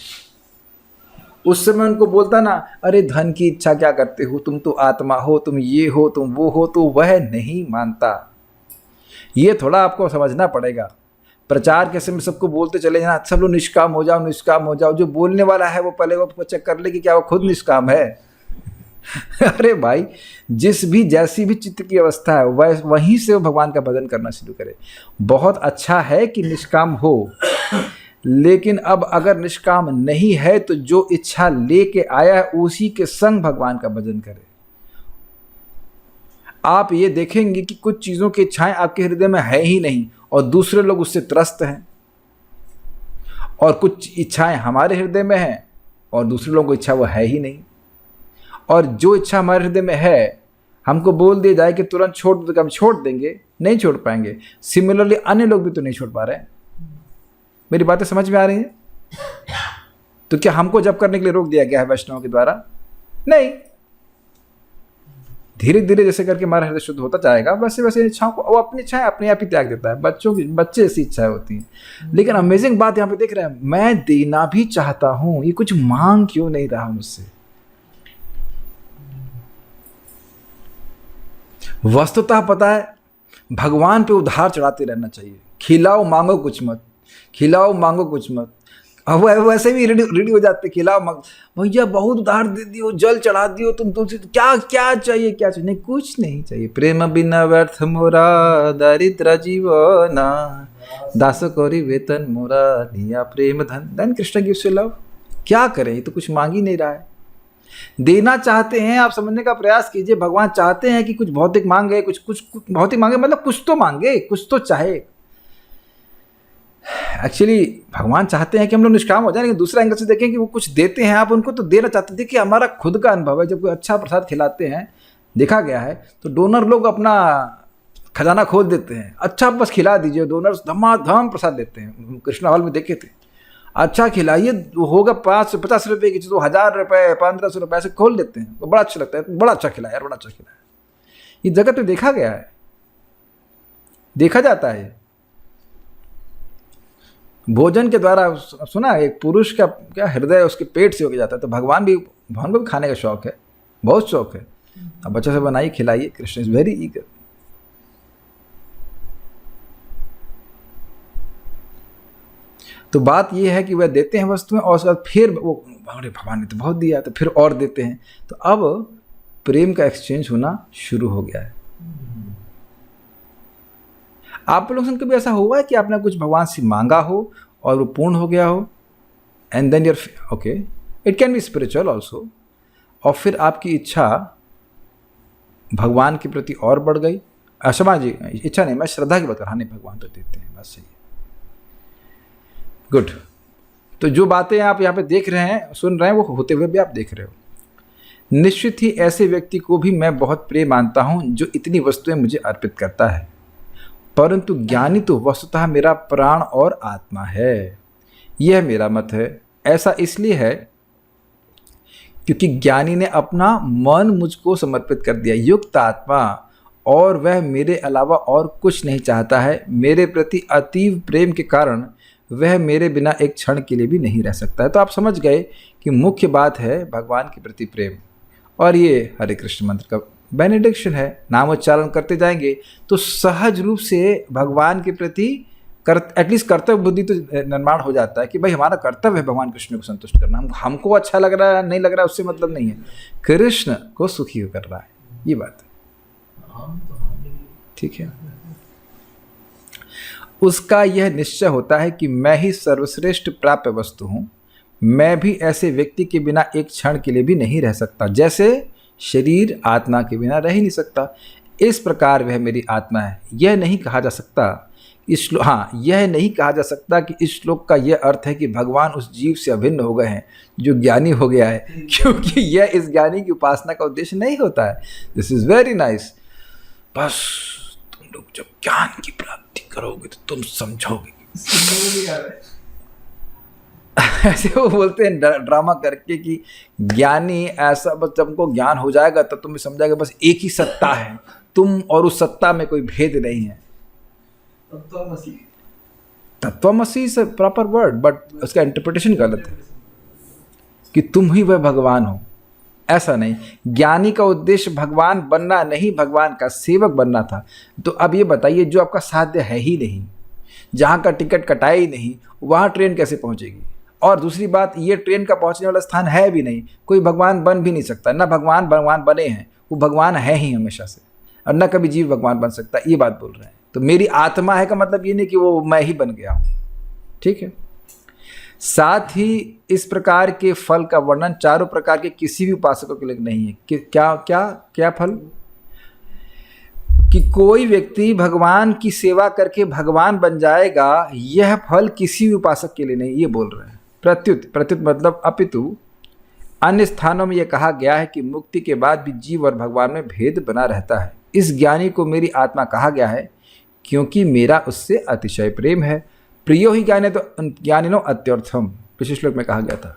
उस समय उनको बोलता ना, अरे धन की इच्छा क्या करते हो, तुम तो आत्मा हो, तुम ये हो, तुम वो हो, तो वह नहीं मानता। ये थोड़ा आपको समझना पड़ेगा। प्रचार के समय सबको बोलते चले जाना, सब लोग निष्काम हो जाओ, निष्काम हो जाओ। जो बोलने वाला है वो पहले वो चेक कर ले कि क्या वो खुद निष्काम है। अरे भाई, जिस भी जैसी भी चित्त की अवस्था है वहीं से वो भगवान का भजन करना शुरू करे। बहुत अच्छा है कि निष्काम हो, लेकिन अब अगर निष्काम नहीं है तो जो इच्छा लेके आया है उसी के संग भगवान का भजन करे। आप ये देखेंगे कि कुछ चीजों की इच्छाएं आपके हृदय में है ही नहीं और दूसरे लोग उससे त्रस्त हैं, और कुछ इच्छाएं हमारे हृदय में हैं और दूसरे लोगों को इच्छा वो है ही नहीं। और जो इच्छा हमारे हृदय में है, हमको बोल दिया जाए कि तुरंत छोड़ दो तो हम छोड़ देंगे, नहीं छोड़ पाएंगे। सिमिलरली अन्य लोग भी तो नहीं छोड़ पा रहे हैं। मेरी बातें समझ में आ रही हैं? तो क्या हमको जप करने के लिए रोक दिया गया है वैष्णव के द्वारा? नहीं। धीरे धीरे जैसे करके हमारा हृदय शुद्ध होता जाएगा, वैसे वैसे इच्छाओं को, वो अपनी इच्छाएं अपने आप ही त्याग देता है। बच्चे ऐसी इच्छाएं होती हैं। लेकिन अमेजिंग बात यहाँ पे देख रहे हैं, मैं देना भी चाहता हूं, ये कुछ मांग क्यों नहीं रहा मुझसे। वस्तुतः पता है, भगवान पे उधार चढ़ाते रहना चाहिए। खिलाओ मांगो कुछ मत, खिलाओ मांगो कुछ मत। अब वो वैसे भी रेडी हो जाते, खिलाओ मांगो, भैया बहुत उधार दे दियो, जल चढ़ा दियो, तुम तुलसी, क्या क्या चाहिए, क्या चाहिए, नहीं कुछ नहीं चाहिए। प्रेम बिना व्यर्थ मोरा दरिद्र जीवना, दास कोरी वेतन मोरा दिया प्रेम धन। Then Krishna gives you love. क्या करें, ये तो कुछ मांग ही नहीं रहा है। देना चाहते हैं, आप समझने का प्रयास कीजिए। भगवान चाहते हैं कि कुछ भौतिक मांगे, कुछ भौतिक मांगे, मतलब कुछ तो मांगे, कुछ तो चाहे। एक्चुअली भगवान चाहते हैं कि हम लोग निष्काम हो जाए, लेकिन दूसरा एंगल से देखें कि वो कुछ देते हैं, आप उनको तो देना चाहते हैं। देखिए हमारा खुद का अनुभव है, जब कोई अच्छा प्रसाद खिलाते हैं, देखा गया है, तो डोनर लोग अपना खजाना खोल देते हैं। अच्छा बस खिला दीजिए, डोनर्स धमाधम प्रसाद देते हैं। कृष्णा हॉल में देखे थे, अच्छा खिलाइए, होगा 550 रुपये की चीज़, तो 1000 रुपये 1500 रुपये ऐसे खोल देते हैं। तो बड़ा अच्छा लगता है, बड़ा अच्छा खिलाया यार, बड़ा अच्छा खिलाया। ये जगत में देखा गया है, देखा जाता है। भोजन के द्वारा सुना, एक पुरुष का क्या हृदय उसके पेट से होके जाता है, तो भगवान को भी खाने का शौक है, बहुत शौक है। अब बच्चों से बनाइए, खिलाइए। Krishna is very eager. तो बात यह है कि वह देते हैं वस्तुएं, और उसके बाद फिर वो, अरे भगवान ने तो बहुत दिया, तो फिर और देते हैं। तो अब प्रेम का एक्सचेंज होना शुरू हो गया है। आप लोगों से कभी ऐसा हुआ है कि आपने कुछ भगवान से मांगा हो और वो पूर्ण हो गया हो, and then you're okay, it can be spiritual also, और फिर आपकी इच्छा भगवान के प्रति और बढ़ गई। क्षमा जी, इच्छा नहीं, मैं श्रद्धा की बात कर रहा, नहीं भगवान तो देते हैं, बस सही है, गुड। तो जो बातें आप यहाँ पे देख रहे हैं, सुन रहे हैं, वो होते हुए भी आप देख रहे हो। निश्चित ही ऐसे व्यक्ति को भी मैं बहुत प्रिय मानता हूँ जो इतनी वस्तुएं मुझे अर्पित करता है, परंतु ज्ञानी तो वस्तुतः मेरा प्राण और आत्मा है। यह मेरा मत है। ऐसा इसलिए है क्योंकि ज्ञानी ने अपना मन मुझको समर्पित कर दिया, युक्त आत्मा, और वह मेरे अलावा और कुछ नहीं चाहता है। मेरे प्रति अतीव प्रेम के कारण वह मेरे बिना एक क्षण के लिए भी नहीं रह सकता है। तो आप समझ गए कि मुख्य बात है भगवान के प्रति प्रेम। और ये हरे कृष्ण मंत्र का बेनेडिक्शन है। नामोच्चारण करते जाएंगे तो सहज रूप से भगवान के प्रति एटलीस्ट कर्तव्य बुद्धि तो निर्माण हो जाता है कि भाई हमारा कर्तव्य है भगवान कृष्ण को संतुष्ट करना। हमको अच्छा लग रहा है नहीं लग रहा है उससे मतलब नहीं है, कृष्ण को सुखी कर रहा है, ये बात है, ठीक है। उसका यह निश्चय होता है कि मैं ही सर्वश्रेष्ठ प्राप्य वस्तु हूँ। मैं भी ऐसे व्यक्ति के बिना एक क्षण के लिए भी नहीं रह सकता, जैसे शरीर आत्मा के बिना रह ही नहीं सकता। इस प्रकार वह मेरी आत्मा है। यह नहीं कहा जा सकता यह नहीं कहा जा सकता कि इस श्लोक का यह अर्थ है कि भगवान उस जीव से अभिन्न हो गए हैं जो ज्ञानी हो गया है, क्योंकि यह इस ज्ञानी की उपासना का उद्देश्य नहीं होता है। This is very nice. बस तुम लोग जब ज्ञान की प्राप्ति करोगे तो तुम समझोगे। ऐसे वो बोलते हैं ड्रामा करके कि ज्ञानी ऐसा, बस जब उनको ज्ञान हो जाएगा तब तुम्हें समझाएगा बस एक ही सत्ता है, तुम और उस सत्ता में कोई भेद नहीं है। तत्वमसी is a proper word, but उसका इंटरप्रिटेशन गलत है कि तुम ही वह भगवान हो। ऐसा नहीं, ज्ञानी का उद्देश्य भगवान बनना नहीं, भगवान का सेवक बनना था। तो अब ये बताइए, जो आपका साध्य है ही नहीं, जहाँ का टिकट कटाया ही नहीं, वहाँ ट्रेन कैसे पहुँचेगी? और दूसरी बात, ये ट्रेन का पहुँचने वाला स्थान है भी नहीं, कोई भगवान बन भी नहीं सकता। ना भगवान बने हैं, वो भगवान है ही हमेशा से, और न कभी जीव भगवान बन सकता। ये बात बोल रहे हैं। तो मेरी आत्मा है का मतलब ये नहीं कि वो मैं ही बन गया हूँ, ठीक है। साथ ही इस प्रकार के फल का वर्णन चारों प्रकार के किसी भी उपासकों के लिए नहीं है। कि क्या फल? कि कोई व्यक्ति भगवान की सेवा करके भगवान बन जाएगा, यह फल किसी भी उपासक के लिए नहीं, ये बोल रहे हैं। प्रत्युत मतलब अपितु अन्य स्थानों में यह कहा गया है कि मुक्ति के बाद भी जीव और भगवान में भेद बना रहता है। इस ज्ञानी को मेरी आत्मा कहा गया है क्योंकि मेरा उससे अतिशय प्रेम है। प्रियो ही ज्ञानिनो अत्यर्थम, पिछले श्लोक में कहा गया था।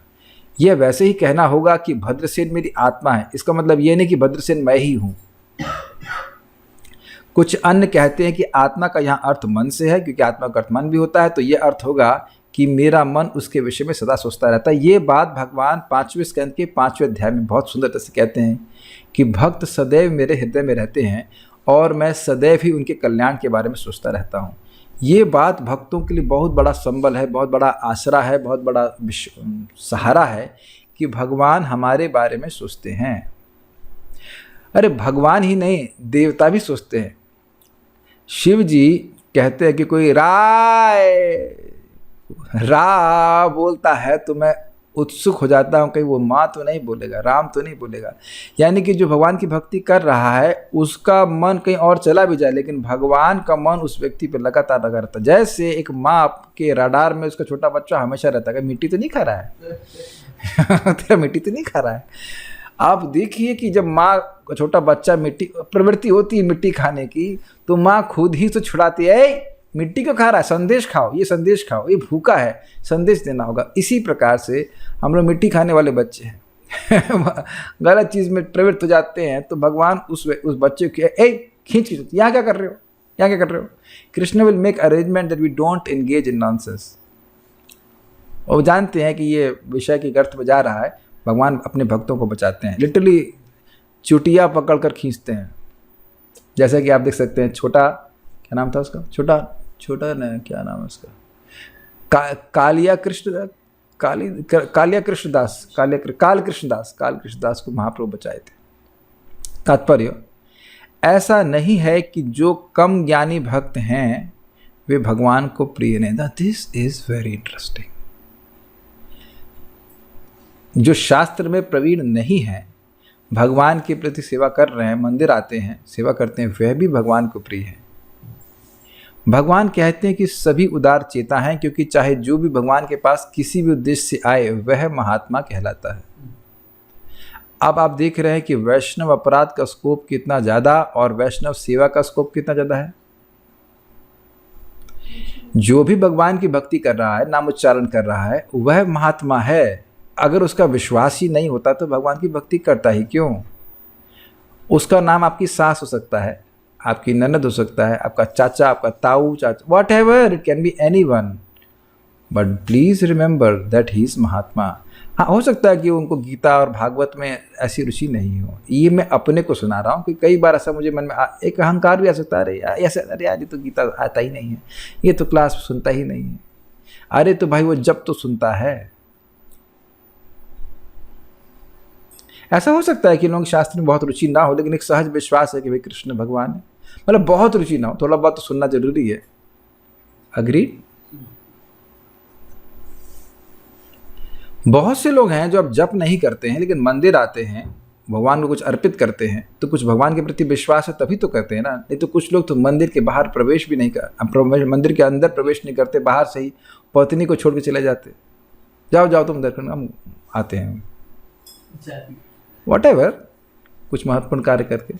यह वैसे ही कहना होगा कि भद्रसेन मेरी आत्मा है। इसका मतलब यह नहीं कि भद्रसेन मैं ही हूँ, कुछ अन्य कहते हैं कि आत्मा का यहाँ अर्थ मन से है, क्योंकि आत्मा का अर्थ मन भी होता है, तो ये अर्थ होगा कि मेरा मन उसके विषय में सदा सोचता रहता है। ये बात भगवान 5वें स्कंद के 5वें अध्याय में बहुत सुंदरता से कहते हैं कि भक्त सदैव मेरे हृदय में रहते हैं और मैं सदैव ही उनके कल्याण के बारे में सोचता रहता हूँ। ये बात भक्तों के लिए बहुत बड़ा संबल है, बहुत बड़ा आसरा है, बहुत बड़ा सहारा है कि भगवान हमारे बारे में सोचते हैं। अरे भगवान ही नहीं, देवता भी सोचते हैं। शिव जी कहते हैं कि कोई रा बोलता है तो मैं उत्सुक हो जाता हूँ, कहीं वो माँ तो नहीं बोलेगा, राम तो नहीं बोलेगा। यानी कि जो भगवान की भक्ति कर रहा है उसका मन कहीं और चला भी जाए, लेकिन भगवान का मन उस व्यक्ति पर लगातार लगा रहता है। जैसे एक माँ के रडार में उसका छोटा बच्चा हमेशा रहता है, मिट्टी तो नहीं खा रहा है तेरा मिट्टी तो नहीं खा रहा है। आप देखिए कि जब माँ का छोटा बच्चा मिट्टी प्रवृत्ति होती है मिट्टी खाने की, तो माँ खुद ही तो छुड़ाती है, मिट्टी को खा रहा है, संदेश खाओ, ये संदेश खाओ, ये भूखा है, संदेश देना होगा। इसी प्रकार से हम लोग मिट्टी खाने वाले बच्चे हैं गलत चीज़ में प्रवृत्त हो जाते हैं, तो भगवान उस बच्चे को खींच यहाँ क्या कर रहे हो, यहाँ क्या कर रहे हो। Krishna will make arrangement that we don't engage in nonsense. और जानते हैं कि ये विषय की गर्त में जा रहा है, भगवान अपने भक्तों को बचाते हैं, लिटरली चुटिया पकड़ कर खींचते हैं। जैसे कि आप देख सकते हैं, छोटा क्या नाम था उसका, छोटा न क्या नाम है उसका, कालिया कृष्णदास को महाप्रभु बचाए थे। तात्पर्य ऐसा नहीं है कि जो कम ज्ञानी भक्त हैं वे भगवान को प्रिय नहीं। This is very interesting. जो शास्त्र में प्रवीण नहीं है, भगवान के प्रति सेवा कर रहे हैं, मंदिर आते हैं, सेवा करते हैं, वह भी भगवान को प्रिय है। भगवान कहते हैं कि सभी उदार चेता हैं, क्योंकि चाहे जो भी भगवान के पास किसी भी उद्देश्य से आए वह महात्मा कहलाता है। अब आप देख रहे हैं कि वैष्णव अपराध का स्कोप कितना ज़्यादा और वैष्णव सेवा का स्कोप कितना ज़्यादा है। जो भी भगवान की भक्ति कर रहा है, नाम उच्चारण कर रहा है, वह महात्मा है। अगर उसका विश्वास ही नहीं होता तो भगवान की भक्ति करता ही क्यों। उसका नाम आपकी सास हो सकता है, आपकी ननद हो सकता है, आपका चाचा, आपका ताऊ, चाचा, whatever, it can be any one, but please remember that he is महात्मा। हाँ, हो सकता है कि उनको गीता और भागवत में ऐसी रुचि नहीं हो। ये मैं अपने को सुना रहा हूँ कि कई बार ऐसा मुझे मन में एक अहंकार भी आ सकता है, अरे यार ऐसे, अरे यार ये तो गीता आता ही नहीं है, ये तो क्लास सुनता ही नहीं है। अरे तो भाई वो जब तो सुनता है। ऐसा हो सकता है कि लोग शास्त्र में बहुत रुचि ना हो, लेकिन एक सहज विश्वास है कि भाई कृष्ण भगवान है। मतलब बहुत रुचि ना हो, थोड़ा बहुत तो सुनना जरूरी है। अग्री। बहुत से लोग हैं जो अब जप नहीं करते हैं, लेकिन मंदिर आते हैं, भगवान को कुछ अर्पित करते हैं, तो कुछ भगवान के प्रति विश्वास है तभी तो करते हैं ना। नहीं तो कुछ लोग तो मंदिर के बाहर प्रवेश भी नहीं कर, मंदिर के अंदर प्रवेश नहीं करते, बाहर से ही पत्नी को छोड़ के चले जाते, जाओ जाओ तुम दर्शन, हम आते हैं, व्हाटएवर, कुछ महत्वपूर्ण कार्य करके।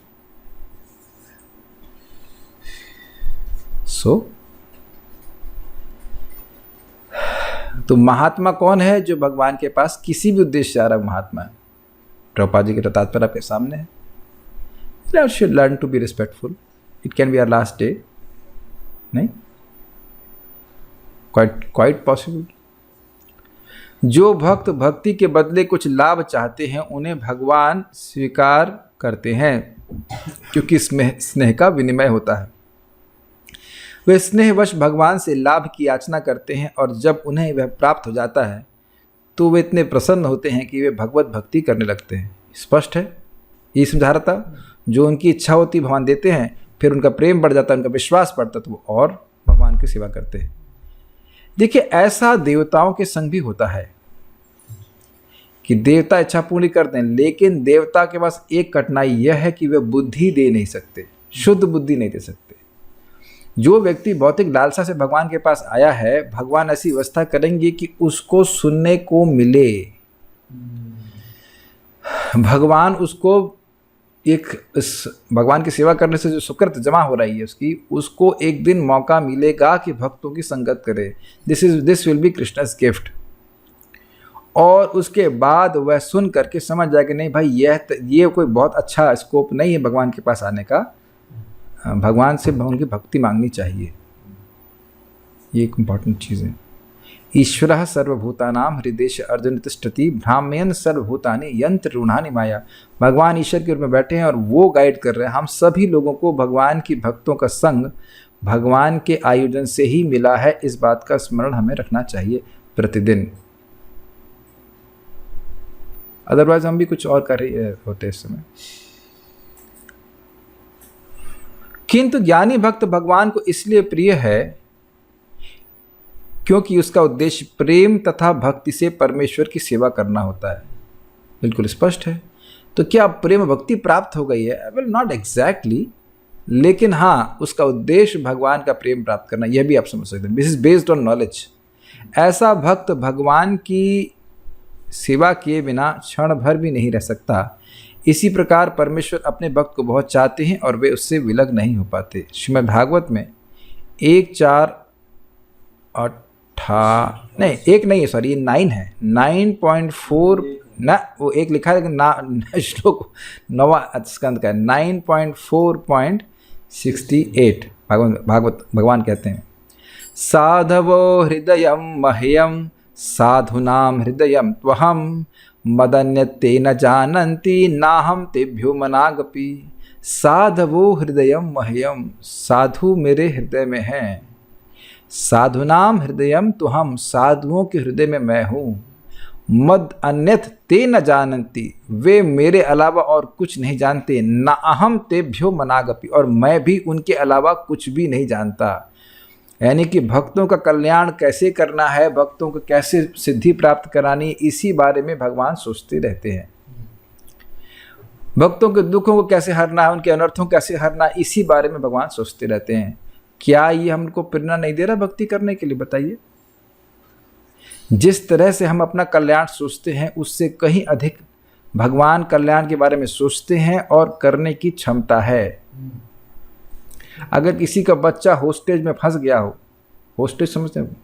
तो महात्मा कौन है? जो भगवान के पास किसी भी उद्देश्य से आ रहा महात्मा है। प्रभुपाद जी के तात्पर्य आपके सामने है। Let should learn to be respectful. It can be our last day. नहीं? Quite possible. जो भक्त भक्ति के बदले कुछ लाभ चाहते हैं उन्हें भगवान स्वीकार करते हैं, क्योंकि इसमें स्नेह का विनिमय होता है। वे स्नेहवश भगवान से लाभ की याचना करते हैं और जब उन्हें वह प्राप्त हो जाता है तो वे इतने प्रसन्न होते हैं कि वे भगवत भक्ति करने लगते हैं। स्पष्ट है, ये समझा रहा था। जो उनकी इच्छा होती भगवान देते हैं, फिर उनका प्रेम बढ़ जाता है, उनका विश्वास बढ़ता, तो वो और भगवान की सेवा करते हैं। देखिए, ऐसा देवताओं के संग भी होता है कि देवता इच्छा पूरी करते हैं, लेकिन देवता के पास एक कठिनाई यह है कि वे बुद्धि दे नहीं सकते, शुद्ध बुद्धि नहीं दे सकते। जो व्यक्ति भौतिक लालसा से भगवान के पास आया है, भगवान ऐसी व्यवस्था करेंगे कि उसको सुनने को मिले। भगवान उसको एक इस भगवान की सेवा करने से जो सुकृत जमा हो रही है उसको एक दिन मौका मिलेगा कि भक्तों की संगत करे। This will be Krishna's gift. और उसके बाद वह सुन करके समझ जाएगा, नहीं भाई ये कोई बहुत अच्छा स्कोप नहीं है भगवान के पास आने का, भगवान से उनकी भक्ति मांगनी चाहिए, ये एक इम्पॉर्टेंट चीज़ है। ईश्वरः सर्वभूतानां हृदयेश अर्जुन तिष्ठति भ्राम्यन् सर्वभूतानि यंत्र रूढ़ानि माया। भगवान ईश्वर के रूप में बैठे हैं और वो गाइड कर रहे हैं। हम सभी लोगों को भगवान की भक्तों का संग भगवान के आयोजन से ही मिला है, इस बात का स्मरण हमें रखना चाहिए प्रतिदिन। अदरवाइज हम भी कुछ और कर रहे होते इस समय। किंतु ज्ञानी भक्त भगवान को इसलिए प्रिय है क्योंकि उसका उद्देश्य प्रेम तथा भक्ति से परमेश्वर की सेवा करना होता है। बिल्कुल स्पष्ट है। तो क्या प्रेम भक्ति प्राप्त हो गई है? वेल, नॉट एग्जैक्टली, लेकिन हाँ, उसका उद्देश्य भगवान का प्रेम प्राप्त करना, यह भी आप समझ सकते हैं। This is based on knowledge. ऐसा भक्त भगवान की सेवा किए बिना क्षण भर भी नहीं रह सकता। इसी प्रकार परमेश्वर अपने भक्त को बहुत चाहते हैं और वे उससे विलग नहीं हो पाते। श्रीमद् भागवत में 9 है, 9.4 ना, वो एक लिखा है लेकिन ना श्लोक 9वां स्कंद का है, 9.4.68 भगवान कहते हैं, साधवो हृदयं मह्यं साधुनां हृदयं त्वहं मदन्यते न जानन्ति नाहं तेभ्यो मनागपि। साधवो हृदयं मह्यं, साधु मेरे हृदय में हैं। साधुनाम हृदयम तुहम, साधुओं के हृदय में मैं हूँ। मद अन्यथ ते न जानन्ति, वे मेरे अलावा और कुछ नहीं जानते। न अहम तेभ्यो मनागपि, और मैं भी उनके अलावा कुछ भी नहीं जानता। यानी कि भक्तों का कल्याण कैसे करना है, भक्तों को कैसे सिद्धि प्राप्त करानी, इसी बारे में भगवान सोचते रहते हैं। भक्तों के दुखों को कैसे हरना है, उनके अनर्थों को कैसे हरना है, इसी बारे में भगवान सोचते रहते हैं। क्या ये हमको प्रेरणा नहीं दे रहा भक्ति करने के लिए? बताइए। जिस तरह से हम अपना कल्याण सोचते हैं उससे कहीं अधिक भगवान कल्याण के बारे में सोचते हैं और करने की क्षमता है। अगर किसी का बच्चा हॉस्टेज में फंस गया हो, हॉस्टेज समझते हैं,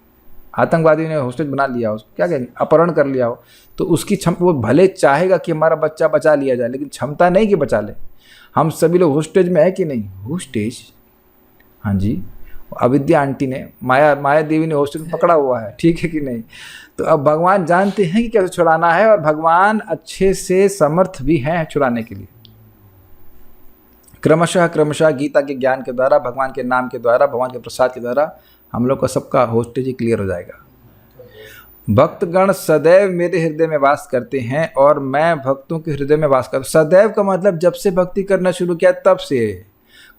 आतंकवादी ने हॉस्टेज बना लिया हो, क्या कहेंगे, अपहरण कर लिया हो, तो उसकी क्षमता, वो भले चाहेगा कि हमारा बच्चा बचा लिया जाए, लेकिन क्षमता नहीं कि बचा ले। हम सभी लोग हॉस्टेज में है कि नहीं? हॉस्टेज, हाँ जी, अविद्या आंटी ने, माया देवी ने हॉस्टेज में पकड़ा हुआ है, ठीक है कि नहीं? तो अब भगवान जानते हैं कि कैसे छुड़ाना है, और भगवान अच्छे से समर्थ भी हैं छुड़ाने के लिए। क्रमशः गीता के ज्ञान के द्वारा, भगवान के नाम के द्वारा, भगवान के प्रसाद के द्वारा हम लोग का सबका हॉस्टेज ही क्लियर हो जाएगा। भक्तगण सदैव मेरे हृदय में वास करते हैं और मैं भक्तों के हृदय में वास करता हूँ। सदैव का मतलब जब से भक्ति करना शुरू किया तब से।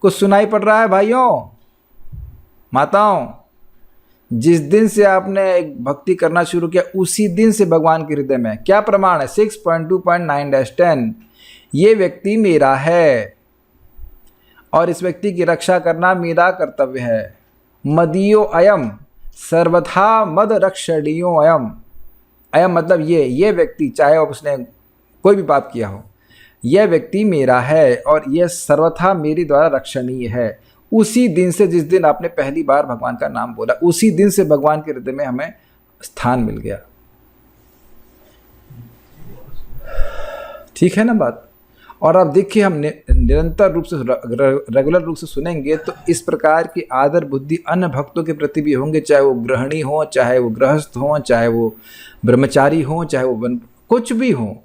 कुछ सुनाई पड़ रहा है भाइयों माताओं? जिस दिन से आपने भक्ति करना शुरू किया उसी दिन से भगवान के हृदय में। क्या प्रमाण है? 6.2.9-10 ये व्यक्ति मेरा है और इस व्यक्ति की रक्षा करना मेरा कर्तव्य है। मदीयो अयम सर्वथा मद रक्षणीयो अयम। अयम मतलब ये व्यक्ति, चाहे उसने कोई भी पाप किया हो, यह व्यक्ति मेरा है और यह सर्वथा मेरे द्वारा रक्षणीय है। उसी दिन से, जिस दिन आपने पहली बार भगवान का नाम बोला, उसी दिन से भगवान के हृदय में हमें स्थान मिल गया। ठीक है ना बात? और अब देखिए, हम निरंतर रूप से, रेगुलर रूप से सुनेंगे तो इस प्रकार की आदर बुद्धि अन्य भक्तों के प्रति भी होंगे, चाहे वो गृहिणी हो, चाहे वो गृहस्थ हो, चाहे वो ब्रह्मचारी हो, चाहे वो कुछ भी हो।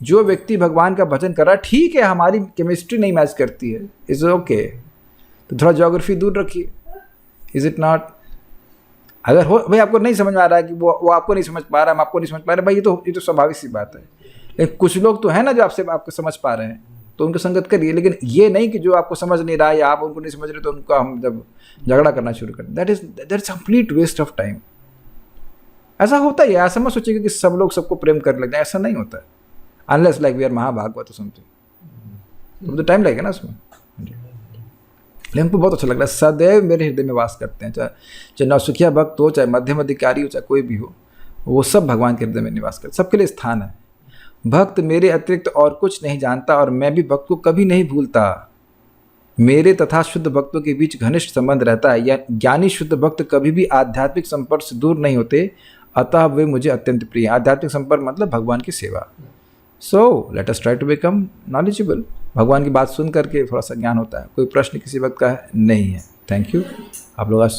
जो व्यक्ति भगवान का भजन कर रहा है, ठीक है हमारी केमिस्ट्री नहीं मैच करती है, इट्स ओके, तो थोड़ा ज्योग्राफी दूर रखिए, इज इट नॉट? अगर हो भाई, आपको नहीं समझ में आ रहा है कि वो आपको नहीं समझ पा रहा है, हम आपको नहीं समझ पा रहे, भाई ये तो स्वाभाविक सी बात है। लेकिन कुछ लोग तो है ना जो आपको समझ पा रहे हैं, तो उनको संगत करिए। लेकिन ये नहीं कि जो आपको समझ नहीं रहा है या आप उनको नहीं समझ रहे तो उनका हम जब झगड़ा करना शुरू करें, that is complete waste of time. ऐसा होता ही है। ऐसा मत सोचिएगा कि सब लोग सबको प्रेम कर लग जाए, ऐसा नहीं होता है। अनलेस लाइक वी आर महाभागवत समथिंग, तो टाइम लगेगा ना उसमें। लेकिन हमको बहुत अच्छा लग रहा है, सदैव मेरे हृदय में वास करते हैं। चाहे नौसुखिया भक्त हो, चाहे मध्यम अधिकारी हो, चाहे कोई भी हो, वो सब भगवान के हृदय में निवास करते, सबके लिए स्थान है। भक्त मेरे अतिरिक्त और कुछ नहीं जानता और मैं भी भक्त को कभी नहीं भूलता। मेरे तथा शुद्ध भक्तों के बीच घनिष्ठ संबंध रहता है। या ज्ञानी शुद्ध भक्त कभी भी आध्यात्मिक संपर्क से दूर नहीं होते, अतः वे मुझे अत्यंत प्रिय। आध्यात्मिक संपर्क मतलब भगवान की सेवा। So let us try to become knowledgeable. भगवान की बात सुन करके थोड़ा सा ज्ञान होता है। कोई प्रश्न किसी वक्त का है? नहीं है। Thank you. आप लोग आज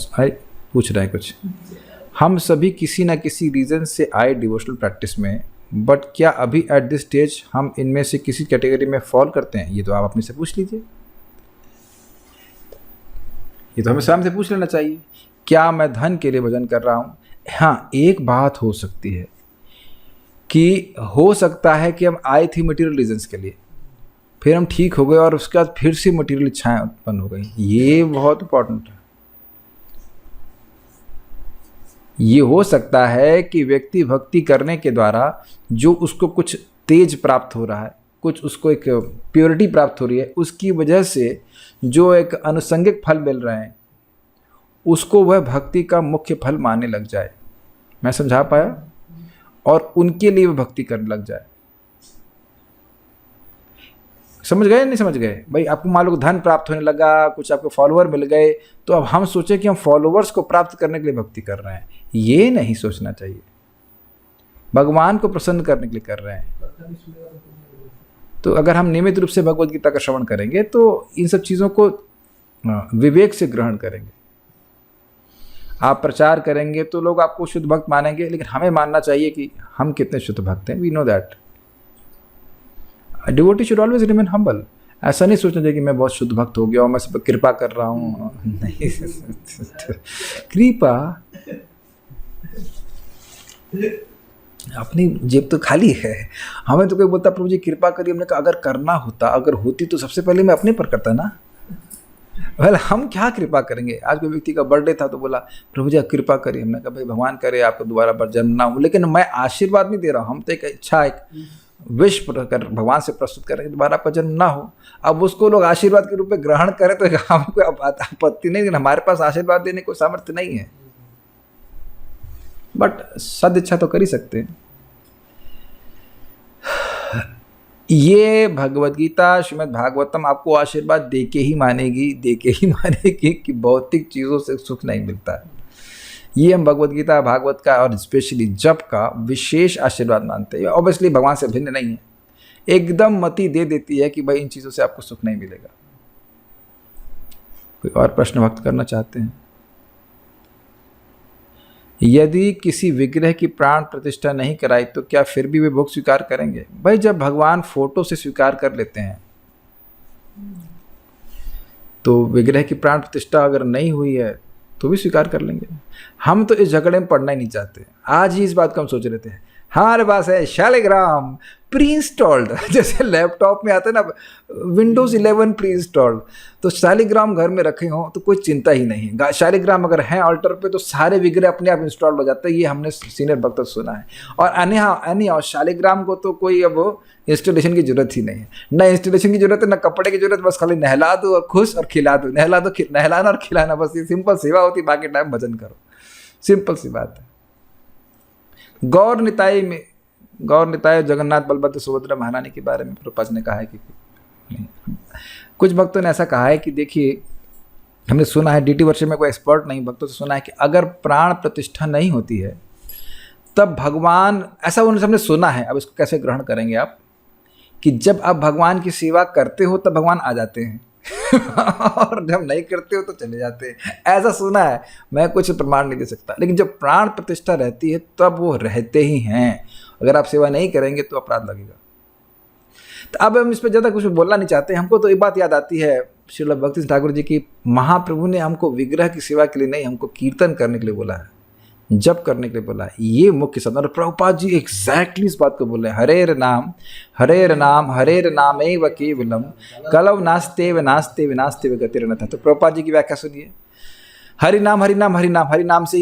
पूछ रहे हैं कुछ। हम सभी किसी ना किसी रीज़न से आए डिवोशनल प्रैक्टिस में, बट क्या अभी एट दिस स्टेज हम इनमें से किसी कैटेगरी में फॉल करते हैं? ये तो आप अपने से पूछ लीजिए, ये तो हमें स्वयं से पूछ लेना चाहिए। क्या मैं धन के लिए भजन कर रहा हूँ? हाँ, एक बात हो सकती है कि हो सकता है कि हम आए थे मटेरियल रीजन्स के लिए, फिर हम ठीक हो गए और उसके बाद फिर से मटेरियल इच्छाएं उत्पन्न हो गई। ये बहुत इंपॉर्टेंट है। ये हो सकता है कि व्यक्ति भक्ति करने के द्वारा जो उसको कुछ तेज प्राप्त हो रहा है, कुछ उसको एक प्योरिटी प्राप्त हो रही है, उसकी वजह से जो एक अनुसंगिक फल मिल रहे हैं उसको वह भक्ति का मुख्य फल मानने लग जाए। मैं समझा पाया? और उनके लिए वह भक्ति करने लग जाए। समझ गए नहीं समझ गए? भाई आपको मान लो धन प्राप्त होने लगा, कुछ आपको फॉलोअर मिल गए, तो अब हम सोचे कि हम फॉलोअर्स को प्राप्त करने के लिए भक्ति कर रहे हैं। ये नहीं सोचना चाहिए। भगवान को प्रसन्न करने के लिए कर रहे हैं। तो अगर हम नियमित रूप से भगवद गीता का श्रवण करेंगे तो इन सब चीज़ों को विवेक से ग्रहण करेंगे। आप प्रचार करेंगे तो लोग आपको शुद्ध भक्त मानेंगे, लेकिन हमें मानना चाहिए कि हम कितने शुद्ध भक्त हैं। We know that. Devotee should always remain humble. ऐसा नहीं सोचना चाहिए कि मैं बहुत शुद्ध भक्त हो गया और मैं सब पर कृपा कर रहा हूँ। नहीं, कृपा अपनी जेब तो खाली है। हमें तो कोई बोलता प्रभु जी कृपा करिए, हमने कहा अगर करना होता, अगर होती तो सबसे पहले मैं अपने पर करता ना। वेल हम क्या कृपा करेंगे? आज कोई व्यक्ति का बर्थडे था तो बोला प्रभु जी कृपा करिए। हमने कहा भाई भगवान करे आपको दोबारा जन्म ना हो, लेकिन मैं आशीर्वाद नहीं दे रहा हूँ। हम तो एक इच्छा, एक विश कर भगवान से प्रस्तुत करें दोबारा आपका जन्म ना हो। अब उसको लोग आशीर्वाद के रूप में ग्रहण करें तो हमें कोई आपत्ति नहीं, लेकिन हमारे पास आशीर्वाद देने को सामर्थ्य नहीं है। बट सद इच्छा तो कर ही सकते हैं। ये भगवद गीता श्रीमद् भागवतम आपको आशीर्वाद दे के ही मानेगी कि भौतिक चीज़ों से सुख नहीं मिलता है। ये हम भगवद गीता भागवत का और स्पेशली जप का विशेष आशीर्वाद मानते हैं। ऑब्वियसली भगवान से भिन्न नहीं है, एकदम मति दे देती है कि भाई इन चीज़ों से आपको सुख नहीं मिलेगा। कोई और प्रश्न व्यक्त करना चाहते हैं? यदि किसी विग्रह की प्राण प्रतिष्ठा नहीं कराई तो क्या फिर भी वे भोग स्वीकार करेंगे? भाई जब भगवान फोटो से स्वीकार कर लेते हैं तो विग्रह की प्राण प्रतिष्ठा अगर नहीं हुई है तो भी स्वीकार कर लेंगे। हम तो इस झगड़े में पड़ना ही नहीं चाहते। आज ही इस बात को हम सोच रहे थे। हमारे पास है शालिग्राम प्री इंस्टॉल्ड, जैसे लैपटॉप में आता है ना विंडोज 11 प्री इंस्टॉल्ड, तो शालिग्राम घर में रखे हों तो कोई चिंता ही नहीं है। शालिग्राम अगर हैं ऑल्टर पे तो सारे विग्रह अपने आप इंस्टॉल हो जाते हैं। ये हमने सीनियर भक्त सुना है। और अन्य शालिग्राम को तो कोई अब इंस्टॉलेशन की जरूरत ही नहीं है। ना इंस्टॉलेशन की जरूरत है, ना कपड़े की जरूरत, बस खाली नहला दो और खुश और खिला दो, नहलाना और खिलाना, बस ये सिंपल सेवा होती। बाकी टाइम भजन करो, सिंपल सी बात है। गौर निताई जगन्नाथ बलभद्र सुभद्रा महारानी के बारे में प्रभुपाद ने कहा है कि नहीं। कुछ भक्तों ने ऐसा कहा है कि देखिए, हमने सुना है, डीटी वर्षे में कोई एक्सपर्ट नहीं, भक्तों से सुना है कि अगर प्राण प्रतिष्ठा नहीं होती है तब भगवान, ऐसा उन्होंने हमने सुना है। अब इसको कैसे ग्रहण करेंगे आप कि जब आप भगवान की सेवा करते हो तब भगवान आ जाते हैं और जब नहीं करते हो तो चले जाते हैं। ऐसा सुना है, मैं कुछ प्रमाण नहीं दे सकता, लेकिन जब प्राण प्रतिष्ठा रहती है तब वो रहते ही हैं। अगर आप सेवा नहीं करेंगे तो अपराध लगेगा। तो अब हम इस पर ज़्यादा कुछ बोलना नहीं चाहते। हमको तो एक बात याद आती है श्रील भक्ति ठाकुर जी की, महाप्रभु ने हमको विग्रह की सेवा के लिए नहीं, हमको कीर्तन करने के लिए बोला है, जप करने के लिए बोला है। ये मुख्य साधन। और प्रभुपाद जी एग्जैक्टली इस बात को बोल रहे हैं, हरेर नाम हरेर नामेव केवलम कलव नास्ते विनास्ते गतिरन्यथा। तो प्रभुपाद जी की व्याख्या सुनिए, हरि नाम हरि नाम से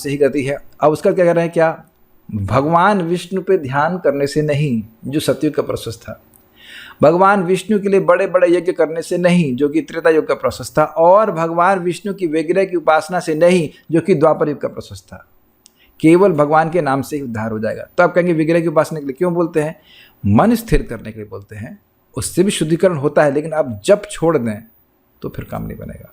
ही गति है। अब उसका क्या कह रहे हैं, क्या भगवान विष्णु पे ध्यान करने से नहीं, जो सतयुग का प्रोसेस था, भगवान विष्णु के लिए बड़े बड़े यज्ञ करने से नहीं, जो कि त्रेता युग का प्रोसेस था, और भगवान विष्णु की विग्रह की उपासना से नहीं, जो कि द्वापर युग का प्रोसेस था। केवल भगवान के नाम से ही उद्धार हो जाएगा। तो आप कहेंगे विग्रह की उपासना के लिए क्यों बोलते हैं? मन स्थिर करने के लिए बोलते हैं, उससे भी शुद्धिकरण होता है, लेकिन आप जब छोड़ दें तो फिर काम नहीं बनेगा।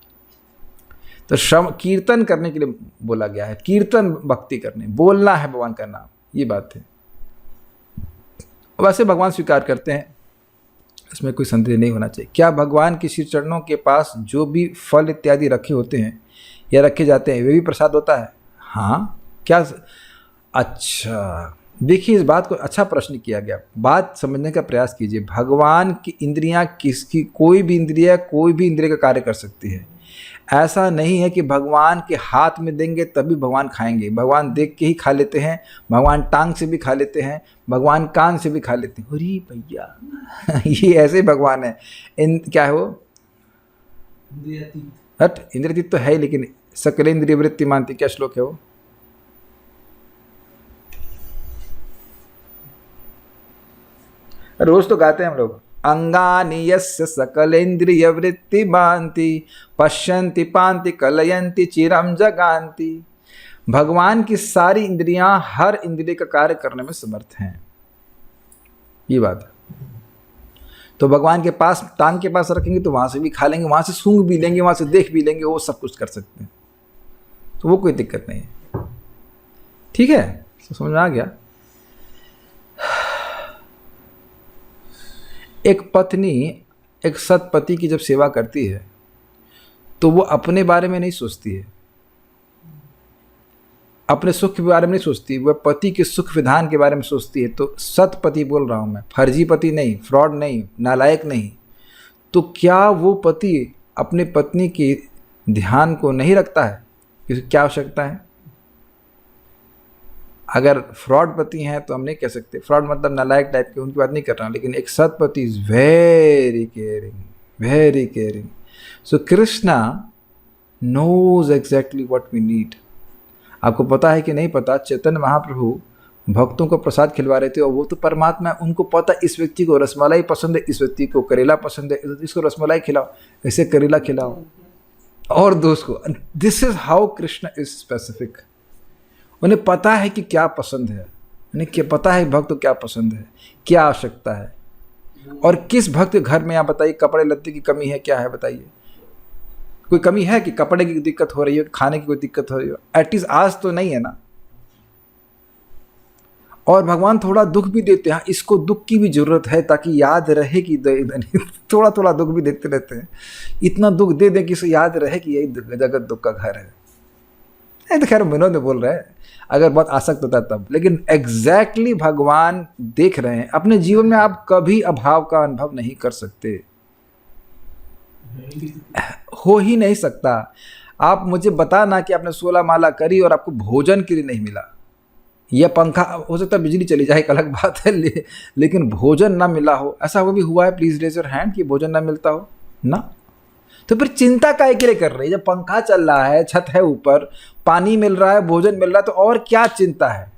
तो कीर्तन करने के लिए बोला गया है, कीर्तन भक्ति करने, बोलना है भगवान का नाम, ये बात है। वैसे भगवान स्वीकार करते हैं, इसमें कोई संदेह नहीं होना चाहिए। क्या भगवान के श्री चरणों के पास जो भी फल इत्यादि रखे होते हैं या रखे जाते हैं वे भी प्रसाद होता है? हाँ। क्या? अच्छा, देखिए इस बात को अच्छा प्रश्न किया गया। बात समझने का प्रयास कीजिए। भगवान की इंद्रियां किसकी, कोई भी इंद्रिय का कार्य कर सकती है। ऐसा नहीं है कि भगवान के हाथ में देंगे तभी भगवान खाएंगे। भगवान देख के ही खा लेते हैं, भगवान टांग से भी खा लेते हैं, भगवान कान से भी खा लेते हैं। अरे भैया ये ऐसे भगवान है। क्या है वो? हट, इंद्रियतीत तो है ही, लेकिन सकल इंद्रिय वृत्ति मानती। क्या श्लोक है वो? रोज तो गाते हैं हम लोग। अंगानि यस्य सकलेन्द्रिय वृत्ति मान्ति पश्यन्ति पान्ति कलयन्ति चिरम जगान्ति। भगवान की सारी इंद्रियां हर इंद्रिय का कार्य करने में समर्थ हैं, ये बात है। तो भगवान के पास, टांग के पास रखेंगे तो वहां से भी खा लेंगे, वहां से सूंघ भी लेंगे, वहां से देख भी लेंगे, वो सब कुछ कर सकते हैं, तो वो कोई दिक्कत नहीं है। ठीक है, तो समझ में आ गया। एक पत्नी एक सतपति की जब सेवा करती है तो वो अपने बारे में नहीं सोचती है, अपने सुख के बारे में नहीं सोचती, वह पति के सुख विधान के बारे में सोचती है। तो सतपति बोल रहा हूं मैं, फर्जी पति नहीं, फ्रॉड नहीं, नालायक नहीं। तो क्या वो पति अपने पत्नी के ध्यान को नहीं रखता है कि क्या आवश्यकता है? अगर फ्रॉड पति हैं तो हम नहीं कह सकते, फ्रॉड मतलब नालायक टाइप के, उनकी बात नहीं कर रहा हूँ, लेकिन एक सतपति is very caring, very caring. So Krishna knows exactly what we need. आपको पता है कि नहीं पता, चैतन्य महाप्रभु भक्तों को प्रसाद खिलवा रहे थे और वो तो परमात्मा है, उनको पता इस व्यक्ति को रसमलाई पसंद है, इस व्यक्ति को करेला पसंद है, इसको रसमलाई खिलाओ, इसे करेला खिलाओ, और दोस्त को। This is how Krishna is specific. उन्हें पता है कि क्या पसंद है, उन्हें क्या पता है भक्त को क्या पसंद है, क्या आवश्यकता है, और किस भक्त के घर में, आप बताइए, कपड़े लत्ते की कमी है, क्या है बताइए? कोई कमी है कि कपड़े की दिक्कत हो रही है, खाने की कोई दिक्कत हो रही हो? एटलीस्ट आज तो नहीं है ना। और भगवान थोड़ा दुख भी देते हैं, इसको दुख की भी जरूरत है ताकि याद रहे कि थोड़ा थोड़ा दुख भी देते रहते हैं। इतना दुख दे दें कि इसे याद रहे कि यही जगत दुख का घर है। तो खैर विनोद में बोल रहे हैं, अगर बहुत आसक्त होता तब, लेकिन एग्जैक्टली भगवान देख रहे हैं। अपने जीवन में आप कभी अभाव का अनुभव नहीं कर सकते, हो ही नहीं सकता। आप मुझे बताना कि आपने 16 माला करी और आपको भोजन के लिए नहीं मिला, यह पंखा, हो सकता है बिजली चली जाए, एक अलग बात है, लेकिन भोजन ना मिला हो, ऐसा वो भी हुआ है? प्लीज रेज योर हैंड कि भोजन ना मिलता हो ना। तो फिर चिंता काहे के लिए कर रही है? जब पंखा चल रहा है, छत है ऊपर, पानी मिल रहा है, भोजन मिल रहा है, तो और क्या चिंता है?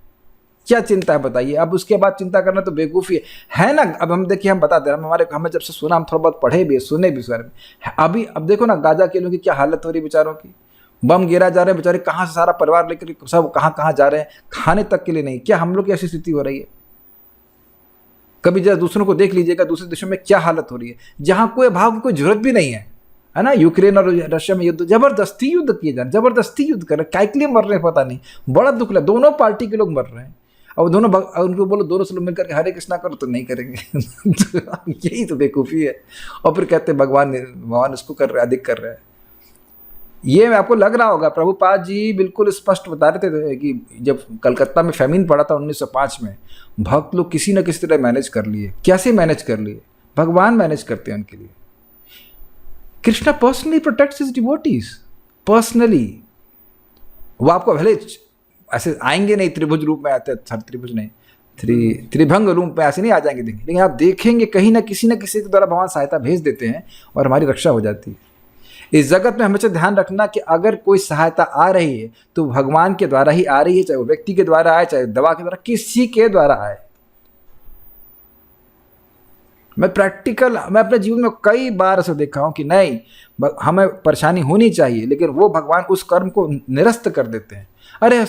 क्या चिंता है बताइए? अब उसके बाद चिंता करना तो बेवकूफ़ी है ना। अब हम देखिए, हम बताते हैं, हमें जब से सुना, हम थोड़ा बहुत पढ़े भी, सुने भी उसके बारे में। अभी अब देखो ना, गाजा के लोगों की क्या हालत हो रही है बेचारों की, बम गिरा जा रहे हैं बेचारे, कहाँ से सारा परिवार लेकर सब कहाँ कहाँ जा रहे हैं, खाने तक के लिए नहीं। क्या हम लोग की ऐसी स्थिति हो रही है? कभी जरा दूसरों को देख लीजिएगा, दूसरे देशों में क्या हालत हो रही है, जहाँ कोई भाव की कोई जरूरत भी नहीं है ना। यूक्रेन और रशिया में युद्ध, जबरदस्ती युद्ध किए जा रहे, जबरदस्ती युद्ध कर रहे, काय के लिए मर रहे हैं पता नहीं। बड़ा दुख लगा, दोनों पार्टी के लोग मर रहे हैं, और दोनों उनको बोलो दोनों से लोग मिलकर के हरे कृष्णा करो तो नहीं करेंगे। यही तो बेवकूफ़ी है। और फिर कहते हैं भगवान इसको कर रहे हैं, अधिक कर रहे हैं। ये आपको लग रहा होगा, प्रभुपाद जी बिल्कुल स्पष्ट बता रहे थे कि जब कलकत्ता में फैमिन पड़ा था 1905 में, भक्त लोग किसी न किसी तरह मैनेज कर लिए। कैसे मैनेज कर लिए? भगवान मैनेज करते हैं उनके लिए। Krishna personally protects his devotees, personally. वो आपको भले ऐसे आएंगे नहीं, त्रिभुज रूप में आते, त्रिभुज नहीं, त्रिभंग रूप में ऐसे नहीं आ जाएंगे, देखेंगे, लेकिन आप देखेंगे कहीं ना किसी के द्वारा भगवान सहायता भेज देते हैं और हमारी रक्षा हो जाती है। इस जगत में हमेशा ध्यान रखना कि अगर कोई सहायता आ रही है तो भगवान के द्वारा ही आ रही है, चाहे वो व्यक्ति के द्वारा आए, चाहे दवा के द्वारा, किसी के द्वारा आए। मैं अपने जीवन में कई बार ऐसा देखा हूं कि नहीं, हमें परेशानी होनी चाहिए, लेकिन वो भगवान उस कर्म को निरस्त कर देते हैं। अरे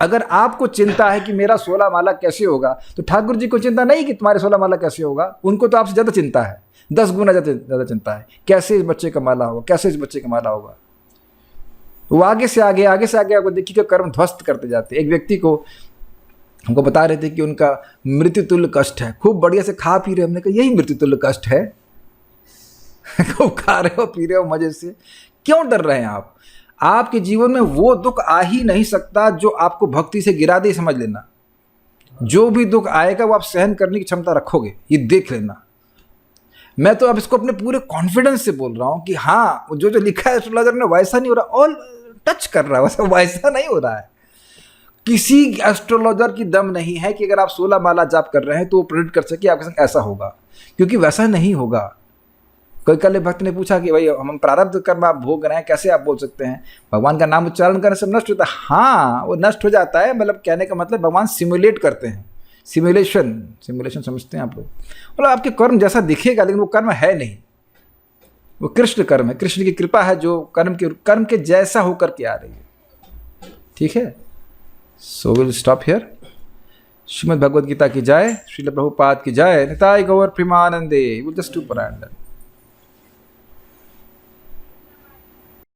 अगर आपको चिंता है कि मेरा 16 माला कैसे होगा, तो ठाकुर जी को चिंता नहीं कि तुम्हारे 16 माला कैसे होगा, उनको तो आपसे ज़्यादा चिंता है, 10 गुना ज़्यादा चिंता है, कैसे इस बच्चे का माला होगा, कैसे इस बच्चे का माला होगा। वो आगे से आगे आपको देखिए कर्म ध्वस्त करते जाते। एक व्यक्ति को हमको बता रहे थे कि उनका मृत्यु तुल्य कष्ट है, खूब बढ़िया से खा पी रहे, हमने कहा यही मृत्यु तुल्य कष्ट है, खूब खा रहे हो, पी रहे हो मजे से, क्यों डर रहे हैं आप? आपके जीवन में वो दुख आ ही नहीं सकता जो आपको भक्ति से गिरा दे, समझ लेना। जो भी दुख आएगा वो आप सहन करने की क्षमता रखोगे, ये देख लेना। मैं तो अब इसको अपने पूरे कॉन्फिडेंस से बोल रहा हूं कि हाँ, जो जो लिखा है एस्ट्रोलॉजर ने वैसा नहीं हो रहा, ऑल टच कर रहा है, वैसा नहीं हो रहा है। किसी एस्ट्रोलॉजर की दम नहीं है कि अगर आप 16 माला जाप कर रहे हैं तो वो प्रेडिक्ट कर सके आपके संग ऐसा होगा, क्योंकि वैसा नहीं होगा। कोई कल भक्त ने पूछा कि भाई हम प्रारब्ध कर्म आप भोग रहे हैं, कैसे आप बोल सकते हैं भगवान का नाम उच्चारण करने से नष्ट होता है? हाँ, वो नष्ट हो जाता है, मतलब कहने का मतलब भगवान सिमुलेट करते हैं। सिमुलेशन समझते हैं आप लोग? मतलब आपके कर्म जैसा दिखेगा लेकिन वो कर्म है नहीं, वो कृष्ण कर्म है, कृष्ण की कृपा है जो कर्म के जैसा होकर के आ रही है। ठीक है, so will stop here. Shrimad Bhagavad Gita की जय, श्रील प्रभुपाद की जय, निताय गौर प्रेमानंदे। विल जस्ट डू पारायण।